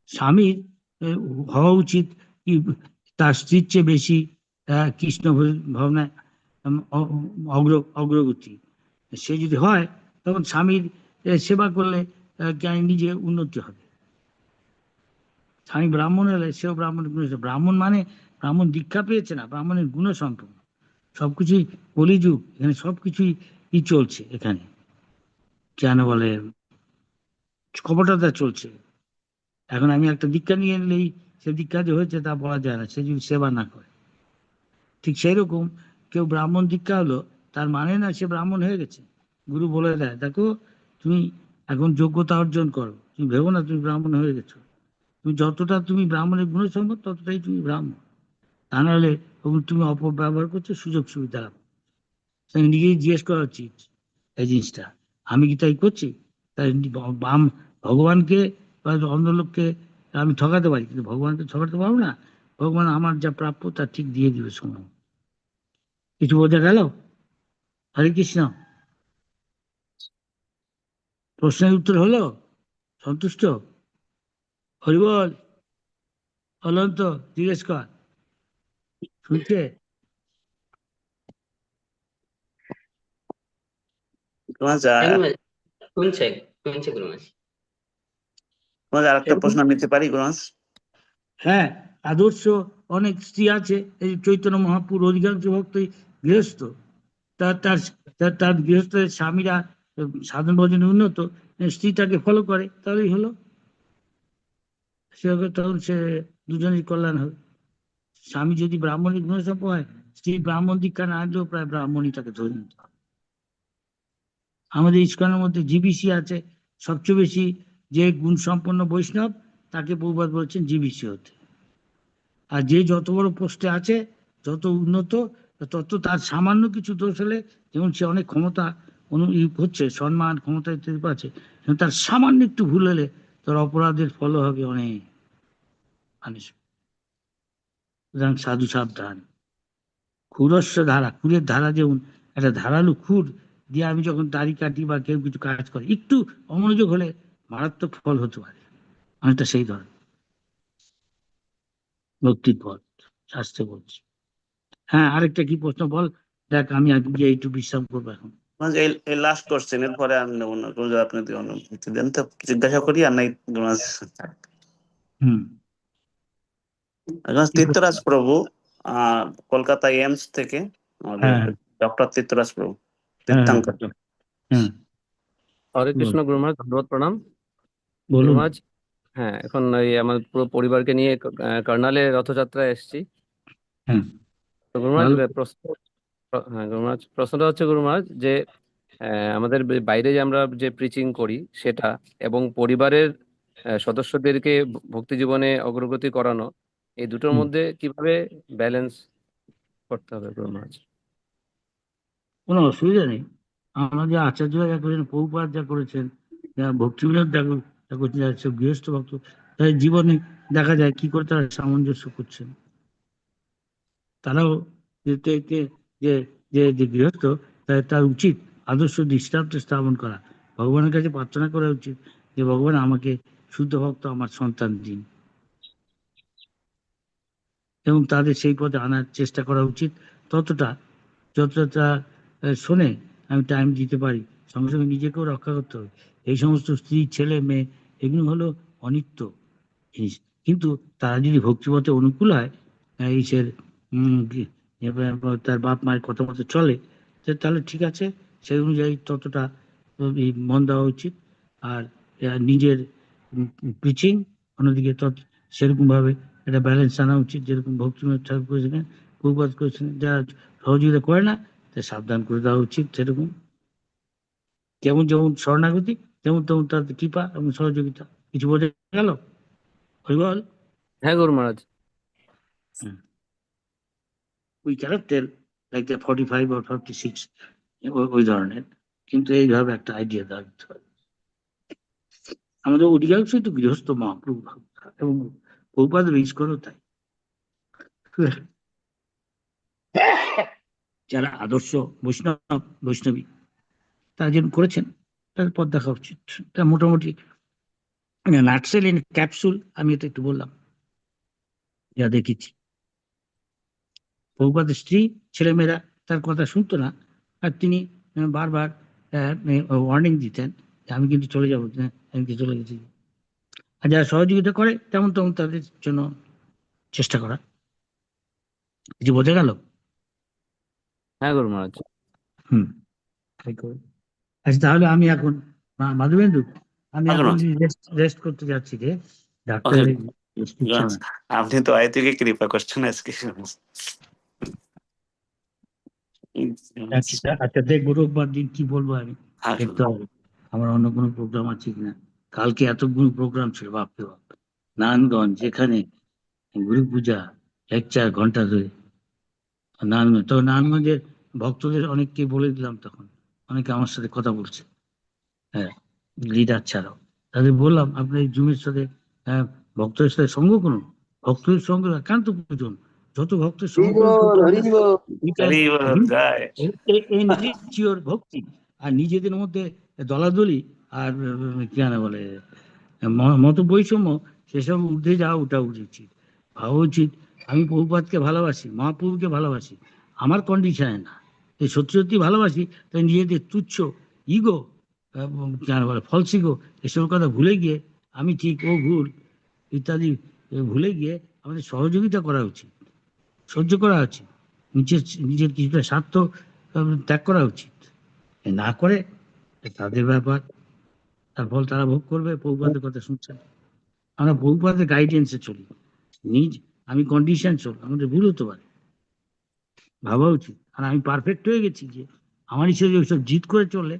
স্বামীর হওয়া উচিত কি তার স্ত্রীর চেয়ে বেশি কৃষ্ণ ভাবনায় অগ্রগতি। সে যদি হয় তখন স্বামীর সেবা করলে নিজে উন্নতি হবে। স্বামী ব্রাহ্মণ হলে সেও ব্রাহ্মণের গুণ, ব্রাহ্মণ মানে ব্রাহ্মণ দীক্ষা পেয়েছে না, ব্রাহ্মণের গুণ সম্পন্ন। সবকিছুই কলিযুগ, এখানে সবকিছুই চলছে, এখানে কেন বলে কপটতা চলছে। এখন আমি একটা দীক্ষা নিয়ে নিলেই সে দীক্ষা যে হয়েছে তা বলা যায় না, সে যদি সেবা না করে। ঠিক সেই রকম কেউ ব্রাহ্মণ দীক্ষা হলো, তার মানে না সে ব্রাহ্মণ হয়ে গেছে। গুরু বলে দেয়, দেখো তুমি এখন যোগ্যতা অর্জন করো, তুমি ভেবো না তুমি ব্রাহ্মণ হয়ে গেছো। তুমি যতটা তুমি ব্রাহ্মণের গুণসম্পদ, ততটাই তুমি ব্রাহ্মণ। তা নাহলে তুমি অপব্যবহার করছো, সুযোগ সুবিধা নিজেই জিজ্ঞেস করা উচিত এই জিনিসটা, আমি কি তাই করছি? তাই ভগবানকে বা অন্য লোককে আমি ঠকাতে পারি, কিন্তু ভগবানকে ঠকাতে পারবো না। ভগবান আমার যা প্রাপ্য তা ঠিক দিয়ে দিবে সময়। কিছু বোঝা গেল? হরে কৃষ্ণ। প্রশ্নের উত্তর হলো? সন্তুষ্ট? হরিবল। অনন্ত জিজ্ঞেস কর, শুনছে? শুনছে শুনছে গুরুমাজ। আরেকটা প্রশ্ন নিতে পারি গুরুমাজ? হ্যাঁ, আদর্শ অনেক স্ত্রী আছে, এই চৈতন্য মহাপ্রভুর অধিকাংশ ভক্তই গৃহস্থ। তার গৃহস্থের স্বামীরা সাধন ভজনে উন্নত, স্ত্রী তাকে ফলো করে, তাহলেই হলো। তখন সে দুজনের কল্যাণ হবে। স্বামী যদি ব্রাহ্মণের গুণসম্পন্ন হয়, স্ত্রী ব্রাহ্মণ দীক্ষা না আনলেও প্রায় ব্রাহ্মণই তাকে ধরে নিতে হবে। আমাদের ইস্কনের মধ্যে জিবিসি আছে, সবচেয়ে বেশি যে গুণ সম্পন্ন বৈষ্ণব তাকে প্রভুপাদ বলছেন জিবিসি হতে। আর যে যত বড় পোস্টে আছে, যত উন্নত, তত তার সামান্য কিছু দোষ হলে, যেমন সে অনেক ক্ষমতা হচ্ছে, সম্মান ক্ষমতা ইত্যাদি পাচ্ছে, তার সামান্য একটু ভুল হলে তার অপরাধের ফল হবে অনেক। সাধু সাবধান। ক্ষুরস্য ধারা, ক্ষুরের ধারা যেমন একটা ধারালো ক্ষুর দিয়ে আমি যখন দাড়ি কাটি বা কেউ কিছু কাজ করে, একটু অমনোযোগ হলে মারাত্মক ফল হতে পারে, অনেকটা সেই ধরনের ভক্তির পথ শাস্ত্রে বলছে। হ্যাঁ, আরেকটা কি প্রশ্ন বল, দেখ আমি আজকে একটু বিশ্রাম করবো এখন। এই লাস্ট কোশ্চেন, এর পরে আর নেব না, আপনি যদি অনুমতি দেন তো জিজ্ঞাসা করি, আর নাই তীর্থরাজ প্রভু কলকাতা এইমস থেকে, ডক্টর তীর্থরাজ প্রভু, তীর্থঙ্কর। হরে কৃষ্ণ গুরুমহারাজ, ধন্যবাদ, প্রণাম গুরুমহারাজ। হ্যাঁ, এখন এই আমার পুরো পরিবারকে নিয়ে কর্নালে রথযাত্রায় এসেছি। তো গুরুমহারাজ হ্যাঁ গুরুমহারাজ, প্রশ্নটা হচ্ছে গুরুমহারাজ যে আমাদের বাইরে যে আমরা যে প্রিচিং করি সেটা, এবং পরিবারের সদস্যদেরকে ভক্তি জীবনে অগ্রগতি করানো, এই দুটোর মধ্যে কিভাবে ব্যালেন্স করতে হবে গুরুমহারাজ? কোনো অসুবিধা নেই। আমাদের আচার্যরা যা করেছেন, প্রভুপাদ যা করেছেন, যা ভক্তিবিনোদ যা করছেন, যারা সব গৃহস্থ ভক্ত, তাদের জীবনে দেখা যায় কি করে তারা সামঞ্জস্য করছেন। তারাও যে যে যে যে গৃহস্থ, তার উচিত আদর্শ দৃষ্টান্ত স্থাপন করা, ভগবানের কাছে প্রার্থনা করা উচিত যে ভগবান আমাকে শুদ্ধ ভক্ত আমার সন্তান দিন, এবং তাদের সেই পথে আনার চেষ্টা করা উচিত। যতটা শোনে আমি টাইম দিতে পারি, সঙ্গে সঙ্গে নিজেকেও রক্ষা করতে হবে। এই সমস্ত স্ত্রী, ছেলে, মেয়ে, এগুলো হলো অনিত্য জিনিস, কিন্তু তারা যদি ভক্তিপথে অনুকূল হয়, ঈশ্বর তার বাপ মায়ের কথা মতো চলে, তাহলে ঠিক আছে, সেই অনুযায়ী ততটা মন দেওয়া উচিত। আর নিজের প্রিচিং অন্যদিকে সেরকম ভাবে একটা ব্যালেন্স আনা উচিত, যেরকম ভক্তিবিনোদ ঠাকুর করেছিলেন, প্রভুপাদ করেছিলেন। যারা সহযোগিতা করে না, তাই সাবধান করে দেওয়া উচিত। সেরকম যেমন শরণাগতি, তেমন তাদের কৃপা এবং সহযোগিতা। কিছু বোঝা গেল? হরিবল। হ্যাঁ Guru Maharaj. We cannot tell like 45 or 46 ওই ধরনের, কিন্তু এইভাবে একটা আইডিয়া দাঁড়াতে হবে। আমাদের অধিকাংশই তো গৃহস্থ মহাপ্রভু এবং প্রভুপাদ রিচ করো তাই। যারা আদর্শ বৈষ্ণবী তারা যেন করেছেন, তাদের পথ দেখা উচিত। তা মোটামুটি নাটসেল ইন ক্যাপসুল আমি এটা একটু বললাম যা দেখেছি। প্রভুপাদের স্ত্রী, ছেলেমেয়েরা তার কথা শুনতো না, আর তিনি বারবার ওয়ার্নিং দিতেন আমি কিন্তু চলে যাবো, আমি কিন্তু চলে গেছি। আর যারা সহযোগিতা করে তেমন তাদের জন্য চেষ্টা করা। কিছু বোঝা গেল? হ্যাঁ গুরু মহারাজ। আচ্ছা, তাহলে আমি এখন মাধবেন্দু, আমি এখন রেস্ট করতে যাচ্ছি রে। ডাক্তার আপনি তো আয়তিকে কৃপা করছেন আজকে। আচ্ছা দেখবো রোববার দিন কি বলবো আমি, দেখতে হবে আমার অন্য কোনো প্রোগ্রাম আছে কিনা। কালকে এতগুলো প্রোগ্রাম ছিল, বাপরে বাপ। নারায়ণগঞ্জ, যেখানে গুরু পূজা, 1-4 ঘন্টা ধরে নারায়ণগঞ্জ। তো নারায়ণগঞ্জের ভক্তদের অনেককে বলে দিলাম, তখন অনেকে আমার সাথে কথা বলছে, হ্যাঁ, লিডার ছাড়াও তাদের বললাম আপনার জুমের সাথে ভক্তদের সাথে সঙ্গ করুন, ভক্তদের সঙ্গে একান্ত পুজন, যত ভক্তের সঙ্গ ভক্তি। আর নিজেদের মধ্যে দলাদলি আর কি বলে মত বৈষম্য, সেসব উঠে যাওয়া ওটা উচিত। ভাবা উচিত আমি প্রভুপাদকে ভালোবাসি, মহাপ্রভুকে ভালোবাসি, আমার কন্ডিশনে না। সত্যি সত্যি ভালোবাসি, তাই নিজেদের তুচ্ছ ইগো, বলে ফলস ইগো, এসব কথা ভুলে গিয়ে আমি ঠিক ও ভুল ইত্যাদি ভুলে গিয়ে আমাদের সহযোগিতা করা উচিত, সহ্য করা উচিত, নিজের কিছুটা স্বার্থ ত্যাগ করা উচিত। না করে তাদের ব্যাপার, তার ফল তারা ভোগ করবে। প্রভুপাদের কথা শুনছেন, আমরা প্রভুপাদের গাইডেন্সে চলি, আমি কন্ডিশন চল, আমাদের ভুল হতে পারে, ভাবা উচিত। আর আমি পারফেক্ট হয়ে গেছি যে আমার হিসেবে ওইসব জিত করে চললে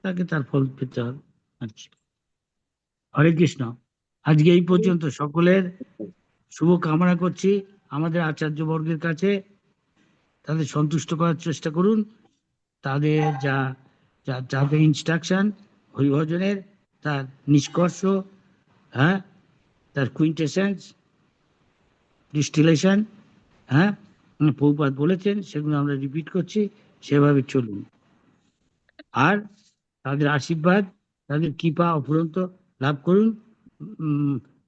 তাকে তার ফল পেতে হবে। আচ্ছা, হরে কৃষ্ণ। আজকে এই পর্যন্ত, সকলের শুভ কামনা করছি। আমাদের আচার্য বর্গের কাছে তাদের সন্তুষ্ট করার চেষ্টা করুন। তাদের যাদের ইনস্ট্রাকশন হরিভজনের, তার নিষ্কর্ষ, হ্যাঁ, তার কুইন্টেসেন্স, ডিস্টিলেশন, হ্যাঁ, প্রভুপাদ বলেছেন, সেগুলো আমরা রিপিট করছি, সেভাবে চলুন। আর তাদের আশীর্বাদ, তাদের কৃপা অফুরন্ত লাভ করুন।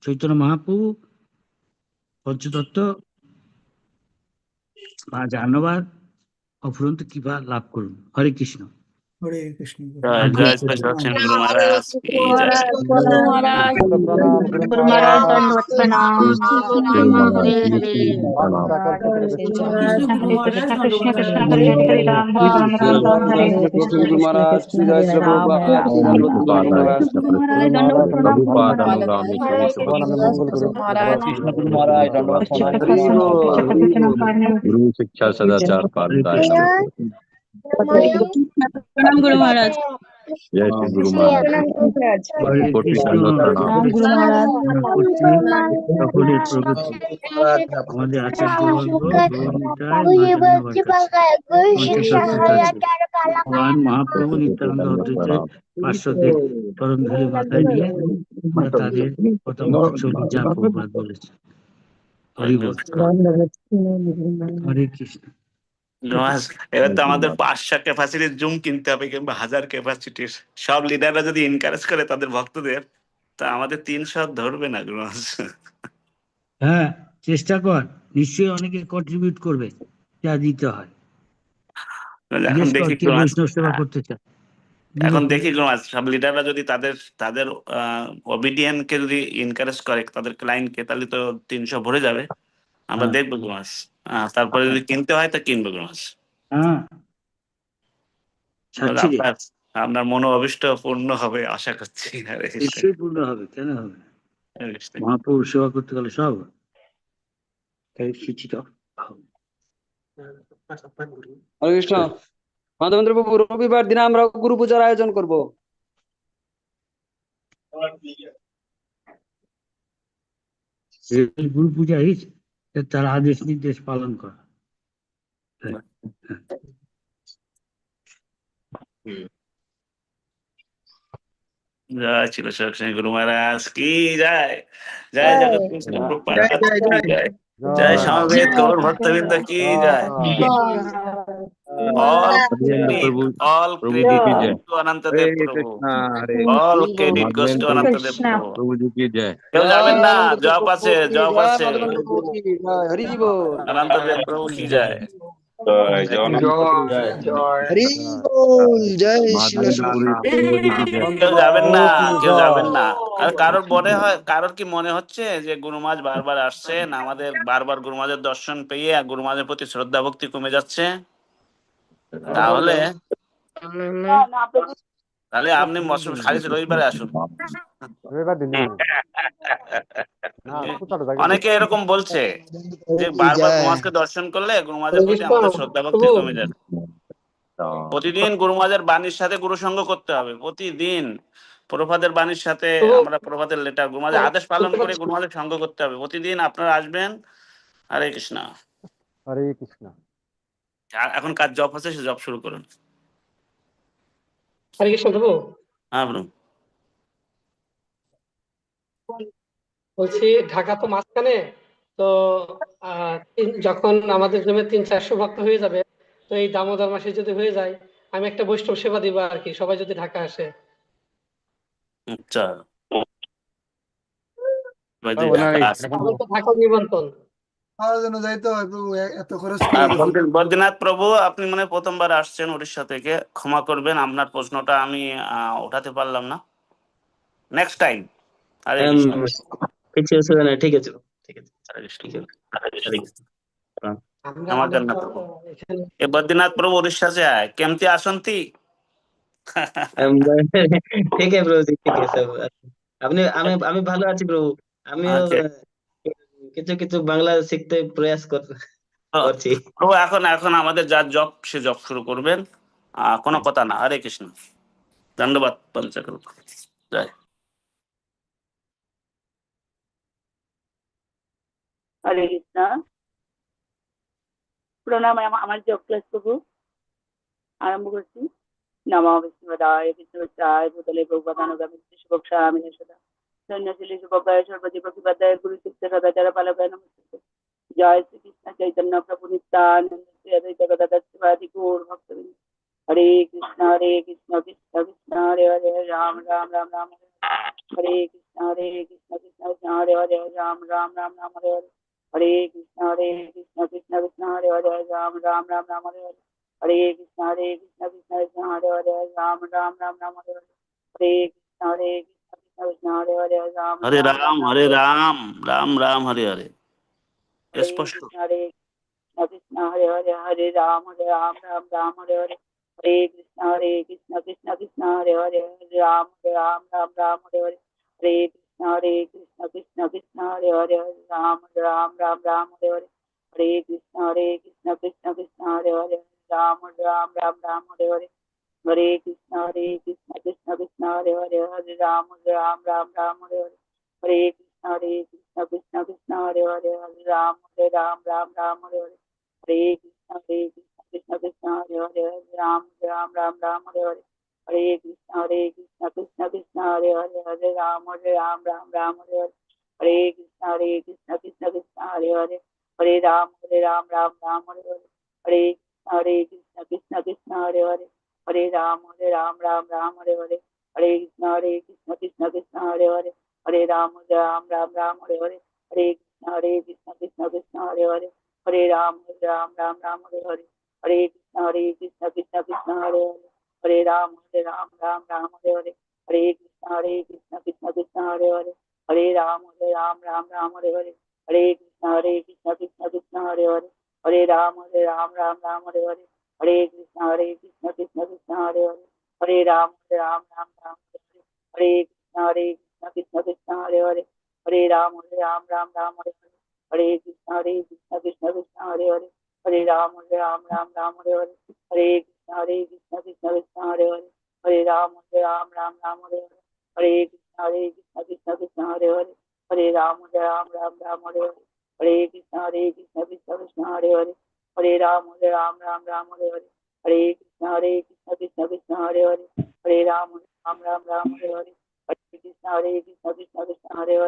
চৈতন্য মহাপ্রভু, পঞ্চতত্ত্ব, মা জাহ্নবীর অফুরন্ত কৃপা লাভ করুন। হরে কৃষ্ণ। হরে কৃষ্ণ। জয় সচিন গুরু মহারাজ কি জয়। गुरु महाराज दंडवत प्रणाम। हरे कृष्ण कृष्ण कृष्ण हरे हरे राम राम राम राम हरे हरे। गुरु महाराज की जय श्री प्रभुपाद दंडवत प्रणाम कृष्ण गुरु महाराज दंडवत प्रणाम। गुरु शिक्षा सदाचार पालन। प्रणाम गुरु महाराज। जय श्री गुरु महाराज হরে कोटि কৃষ্ণ। दंडवत प्रणाम আমরা করছি সকলের প্রগতি। ধন্যবাদ। আমাদের আচার্যবর্গ গৌরনিতায় মা কাছে ভগবান মহাপ্রভু নিত্যানন্দ অদ্বৈত পার্শ্বদের চরণ ধুলি মাথায় নিয়ে আমরা তাদের মতামত চলি যা প্রভুপাদ বলেছে। হরি বল। হরে কৃষ্ণ। নমাজ, এবার তো আমাদের 500 ক্যাপাসিটির জুম কিনতে হবে কিংবা 1000 ক্যাপাসিটির। সব লিডাররা যদি এনকারেজ করে তাদের ভক্তদের, তা আমাদের 300 ধরবে না নমাজ। হ্যাঁ, চেষ্টা কর, নিশ্চয়ই অনেকে কন্ট্রিবিউট করবে যা দিতে হয়। এখন দেখি কে বৈষ্ণব সেবা করতে চায়। এখন দেখি নমাজ, সব লিডাররা যদি তাদের ওবিডিয়েন্ট কে যদি এনকারেজ করে তাদের ক্লায়েন্টকে, তাহলে তো 300 ভরে যাবে। আমরা দেখবো নমাজ। তারপরে যদি কিনতে হয় তা কিনবো নমাজ। হ্যাঁ, আপনার মনো অভিষ্ট পূর্ণ হবে আশা করছি। নিশ্চয়ই পূর্ণ হবে, কেন হবে? মহাপ্রভু সেবা করতে গেলে সব শিক্ষিত। হরে কৃষ্ণ। মাধবেন্দ্র বাবু, রবিবার দিনে আমরা গুরু পূজার আয়োজন করব। গুরু পূজা তার আদেশ নির্দেশ পালন করা। জয় ছিল সরস্বতী গুরু মহারাজ কি জয়। জয় জগৎকৃষ্ণ প্রভুপাদ কি জয়। জয় সমবেত গৌর ভক্তবৃন্দ কি জয়। All credit to Anantadev Prabhu. All credit goes to Anantadev Prabhu. प्रभु जी की जय। কেউ যাবেন না, জব আছে, জব আছে। হরি বল। আনন্দদেব প্রভু কি যায়। কেউ যাবেন না, কেউ যাবেন না। আর কারোর মনে হয়, কারোর কি মনে হচ্ছে যে গুরুমাজ বারবার আসছেন, আমাদের বারবার গুরুমাজের দর্শন পেয়ে গুরুমাজের প্রতি শ্রদ্ধা ভক্তি কমে যাচ্ছে? তাহলে আপনি খালি রবিবারে আসুন। অনেকে এরকম বলছে যে বারবার গুরুমাজকে দর্শন করলে গুরুমাজের প্রতি আমাদের শ্রদ্ধা ভক্তি কমে যায়। প্রতিদিন গুরুমাজের বাণীর সাথে গুরু সঙ্গ করতে হবে। প্রতিদিন প্রভাতের বাণীর সাথে আমরা প্রভাতের লেটার গুরুমাজের আদেশ পালন করে গুরুমাজের সঙ্গ করতে হবে। প্রতিদিন আপনারা আসবেন। হরে কৃষ্ণ। হরে কৃষ্ণ। এখন কাজ জব আছে, সে জব শুরু করুন। হরে কৃষ্ণ প্রভু। হ্যাঁ প্রভু। বলছি ঢাকা তো মাঝখানে, তো যখন আমাদের জন্য 300-400 ভক্ত হয়ে যাবে, তো এই দামোদর মাসে যদি হয়ে যায়, আমি একটা বৈষ্ণব সেবা দিব আর কি, সবাই যদি ঢাকা আসে। আচ্ছা, ঢাকা নিমন্ত্রণ। বদ্রীনাথ প্রভু, আপনি মানে প্রথমবার আসছেন উড়িষ্যা থেকে, ক্ষমা করবেন, আপনার প্রশ্নটা আমি উঠাতে পারলাম না। Next time. କିଛି ଅସୁବିଧା ନାହିଁ, ଠିକ ଅଛି ଠିକ ଅଛି। क्षमा करना प्रभु। ये बद्रीनाथ प्रभु उड़ीसा से आए, केमती आसंती? ঠিক আছে প্রভু, ঠিক আছে সব। আমি ভালো আছি প্রভু। আমিও কিছু কিছু বাংলা শিখতে প্রয়াস করছি প্রভু। এখন আমাদের যার জব, সে জব শুরু করবেন, কোনো কথা না। হরে কৃষ্ণ। ধন্যবাদ পঞ্চকল্প। জয়। হরে কৃষ্ণ। প্রণাম। আমার জব ক্লাস প্রভু আরম্ভ করছি। নমো বিষ্ণুপদায় বিষ্ণুপদায় ভূতলে প্রভুপাদানুগামী শুভক্ষামি সদা সন্ন্যাসিনী শুভজ্ঞায় সর্বজীবকিপাদায় গুরু শিষ্য সদাচার পালকায় নমস্তে। জয় শ্রীকৃষ্ণ চৈতন্য প্রভু নিত্যানন্দ শ্রী অদ্বৈত গদাধর শিবাদি গৌর ভক্তবৃন্দ। হরে কৃষ্ণ কৃষ্ণ কৃষ্ণ হরে হরে, রাম রাম রাম রাম হরে কৃষ্ণ কৃষ্ণ কৃষ্ণ হরে হরে, রাম রাম রাম রাম হরে হরে। হরে কৃষ্ণ কৃষ্ণ কৃষ্ণ হরে হরে, রাম রাম রাম রাম হরে হরে। হরে কৃষ্ণ কৃষ্ণ কৃষ্ণ হরে হরে, রাম রাম রাম রাম হরে হরে। হরে কৃষ্ণ কৃষ্ণ হরে হরে, রাম হরে রাম হরে রাম, রাম রাম হরে হরে। স্পষ্ট। হরে কৃষ্ণ হরে হরে, হরে রাম রাম রাম হরে হরে। হরে কৃষ্ণ কৃষ্ণ কৃষ্ণ হরে হরে, রাম রাম রাম হরে হরে। হরে কৃষ্ণ কৃষ্ণ কৃষ্ণ হরে হরে, রাম রাম রাম হরে হরে। হরে Krishna Krishna Krishna Hare Hare, Ram Ram Ram Hare Hare. Hare Krishna Krishna Krishna Hare Hare Hare Ram Ram Ram Hare Hare Hare Krishna Krishna Krishna Hare Hare Hare Ram Ram Ram Hare Hare Hare Krishna Krishna Krishna Hare Hare Hare Ram Ram Hare Hare Hare Krishna Krishna Krishna Hare Hare Hare Ram Ram Hare Hare Hare Krishna Krishna Krishna Hare Hare Hare Ram Ram Hare Hare Hare Krishna Krishna Krishna Hare Hare Hare Ram Ram Hare Hare Hare Krishna Krishna Krishna Hare Hare Hare Ram Ram Hare Hare Hare Krishna Krishna Krishna Hare Hare Hare Ram Ram Hare Hare Hare Krishna Krishna Krishna Hare Hare Hare Ram Ram Hare Hare Hare Krishna Krishna Krishna Hare Hare Hare Ram Ram Hare Hare Hare Krishna Krishna Krishna Hare Hare Hare Ram Ram Hare Hare Hare Krishna Krishna Krishna Hare Hare Hare Ram Ram Hare Hare Hare Krishna Krishna Krishna Hare Hare Hare Ram Ram Hare Hare Hare Krishna Krishna Krishna Hare Hare Hare Ram Ram Hare Hare Hare Krishna Krishna Krishna Hare Hare Hare Ram Ram Hare Hare Hare Krishna Krishna Krishna Hare Hare Hare Ram Ram Hare Hare Hare Krishna Krishna Hare Hare Hare Ram Ram Hare Hare Hare Krishna Krishna Hare Hare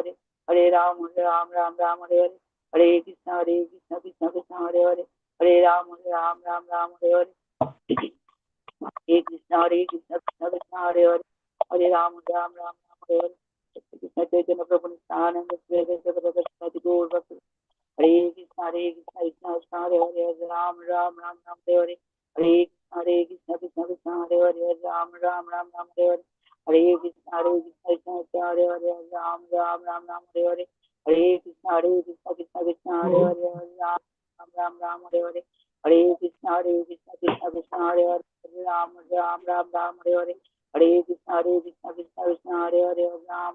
Hare Ram Ram Hare Hare Hare Krishna Krishna Hare Hare Hare Ram Ram Hare Hare Hare Krishna Krishna Hare Hare Hare Ram Ram Hare Hare Hare Krishna Krishna Krishna Hare Hare Hare Ram Ram Hare Hare Krishna Chaitanya Prabhu Nityananda Shri Advaita Gaur Bhakta Hare Krishna Krishna Krishna Hare Hare Hare Ram Hare Hare Hare Krishna Krishna Krishna Hare Hare Hare Ram Hare Hare Hare Krishna Krishna Krishna Hare Hare Hare Ram Hare Hare Hare Krishna Krishna Krishna Hare Hare Hare Ram Hare Hare Hare Krishna Krishna Krishna Hare Hare Hare Ram Hare Hare Hare Krishna Krishna Krishna Hare Hare Hare Ram Hare Hare Hare Krishna Krishna Krishna Hare Hare Ram Hare Hare Hare Krishna Krishna Krishna Hare Hare Hare Ram Hare Hare Hare Krishna Krishna Krishna Hare Hare Hare Ram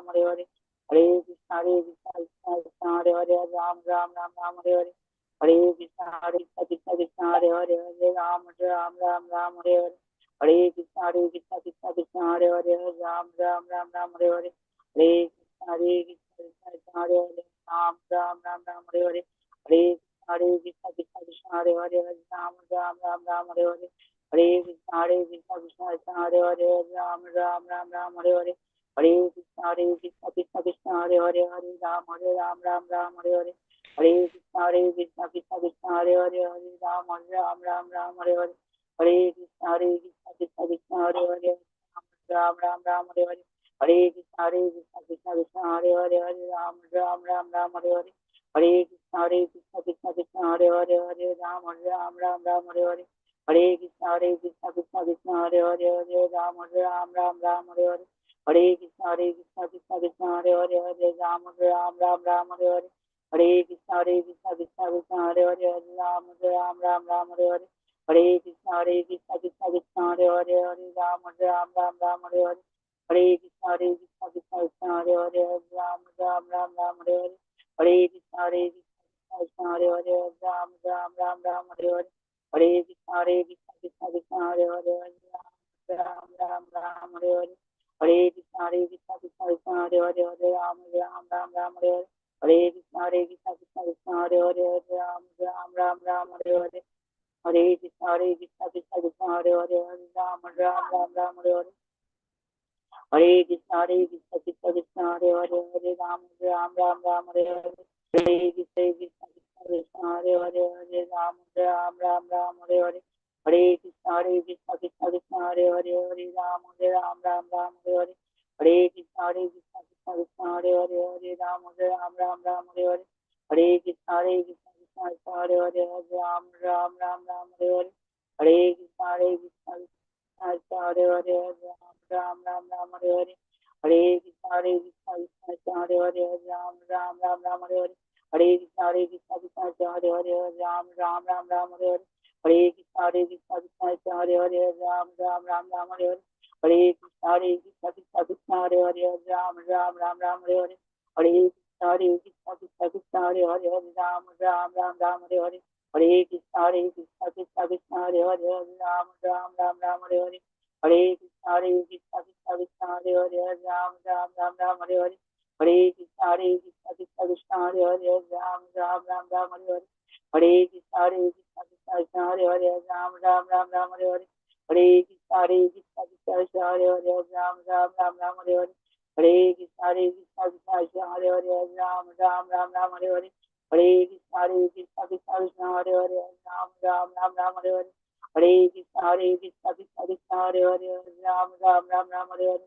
Hare Hare Hare Krishna Krishna Krishna Hare Hare Ram Hare Hare Hare Krishna Krishna Krishna Hare Hare Hare Ram Hare Hare Hare Krishna Krishna Krishna Hare Hare Ram Hare Hare Hare Krishna Krishna Krishna Krishna Hare Hare Hare Ram Hare Hare Hare Krishna Krishna Krishna Krishna Hare Hare Hare Ram Hare Hare Hare Krishna Krishna Krishna Krishna Hare Hare Ram Hare Hare Hare Krishna Krishna Krishna Krishna Hare Hare Hare Ram Hare Hare Hare Krishna Krishna Krishna Krishna Hare Hare Hare Ram Hare Hare Hare Krishna Krishna Krishna Krishna Hare Hare Hare Ram Hare Hare Hare Krishna Krishna Krishna Krishna Hare Hare Hare Ram Hare Hare Hare Krishna Krishna Krishna Krishna Hare Hare Hare Ram Hare Hare Hare Krishna Krishna Krishna Krishna Hare Hare Hare Ram Hare Hare Hare Krishna Krishna Krishna Krishna Hare Hare Hare Ram Hare Hare Hare Krishna Krishna Krishna Hare Hare Ram Hare Hare Hare Krishna Krishna Krishna Krishna Hare Hare Ram Hare Hare Hare Krishna Krishna Krishna Krishna Hare Hare Hare Ram Hare Hare Hare Krishna Krishna Krishna Krishna Hare Hare Hare Ram Hare Hare Hare Krishna Krishna Krishna Krishna Hare Hare Hare Ram Hare Hare Hare Krishna Krishna Krishna Krishna Hare Hare Hare Ram Hare Hare Hare Krishna Krishna Krishna Krishna Hare Hare Hare Ram Hare Hare Hare Krishna Krishna Krishna Krishna Hare Hare Hare Ram Hare Hare Hare Krishna Krishna Krishna Krishna Hare Hare Hare Ram Hare Hare Hare Krishna Krishna Krishna Krishna Hare Hare Hare Ram Hare Hare Hare Krishna Krishna Krishna Hare Hare Hare Ram Hare Hare Hare Krishna Krishna Krishna Hare Hare Hare Ram Hare Hare Hare Krishna Krishna Krishna Hare Hare Hare Ram Hare Hare Hare Krishna Krishna Krishna Hare Hare Hare Ram Hare Hare Hare Krishna Krishna Krishna Krishna Hare Hare Hare Ram Hare Hare Hare Krishna Krishna Krishna Krishna Hare Hare Ram Hare Hare Hare Krishna Krishna Krishna Hare Hare Hare Ram Ram Ram Ram Hare Hare Hare Krishna Krishna Krishna Hare Hare Hare Ram Ram Ram Ram Hare Hare Hare Krishna Krishna Krishna Hare Hare Hare Ram Ram Ram Ram Hare Hare Hare Krishna Krishna Krishna Hare Hare Hare Ram Ram Ram Ram Hare Hare Hare Krishna Krishna Krishna Hare Hare Hare Ram Ram Ram Ram Hare Hare Hare Krishna Krishna Krishna Hare Hare Hare Ram Ram Ram Ram Hare Hare Hare Krishna Krishna Krishna Hare Hare Hare Ram Ram Ram Ram Hare Hare Hare Krishna Krishna Krishna Hare Hare Hare Ram Ram Ram Ram Hare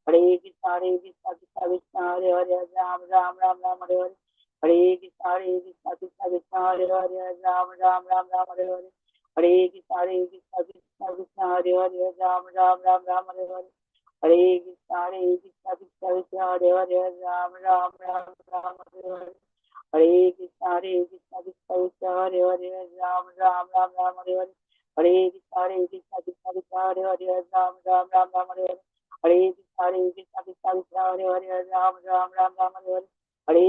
Hare Hare Krishna Krishna Krishna Hare Hare Hare Ram Ram Ram Ram Hare Hare Hare Krishna Krishna Krishna Hare Hare Hare Ram Ram Ram Ram Hare Hare Hare Krishna Krishna Krishna Krishna Hare Hare Hare Ram Ram Ram Ram Hare Hare Hare Krishna Krishna Krishna Krishna Hare Hare Hare Ram Ram Ram Ram Hare Hare Hare Krishna Krishna Krishna Krishna Hare Hare Hare Ram Ram Ram Ram Hare Hare Hare Krishna Krishna Krishna Krishna Hare Hare Hare Ram Ram Ram Ram Hare Hare Hare Krishna Krishna Krishna Krishna Hare Hare Hare Ram Ram Ram Ram Hare Hare Hare Krishna Krishna Krishna Krishna Hare Hare Hare Ram Ram Ram Ram Hare Hare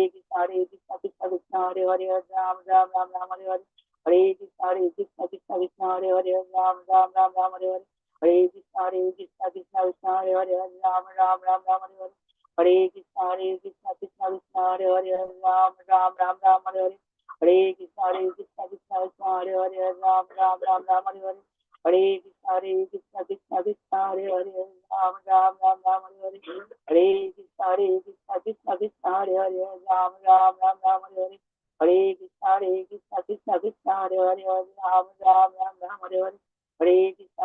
Hare Krishna Krishna Krishna Krishna Hare Hare Hare Ram Ram Ram Ram Hare Hare Hare Krishna Krishna Krishna Krishna Hare Hare Hare Ram Ram Ram Ram Hare Hare Hare Krishna Krishna Krishna Krishna Hare Hare Hare Ram Ram Ram Ram Hare Hare Hare Krishna Krishna Krishna Krishna Hare Hare Hare Ram Ram Ram Ram Hare Hare Hare Krishna Krishna Krishna Krishna Hare Hare Hare Ram Ram Ram Ram Hare Hare Hare Krishna Krishna Krishna Krishna Hare Hare Hare Ram Ram Ram Ram Hare Hare Hare Krishna Krishna Krishna Krishna Hare Hare Hare Ram Ram Ram Ram Hare Hare Hare Krishna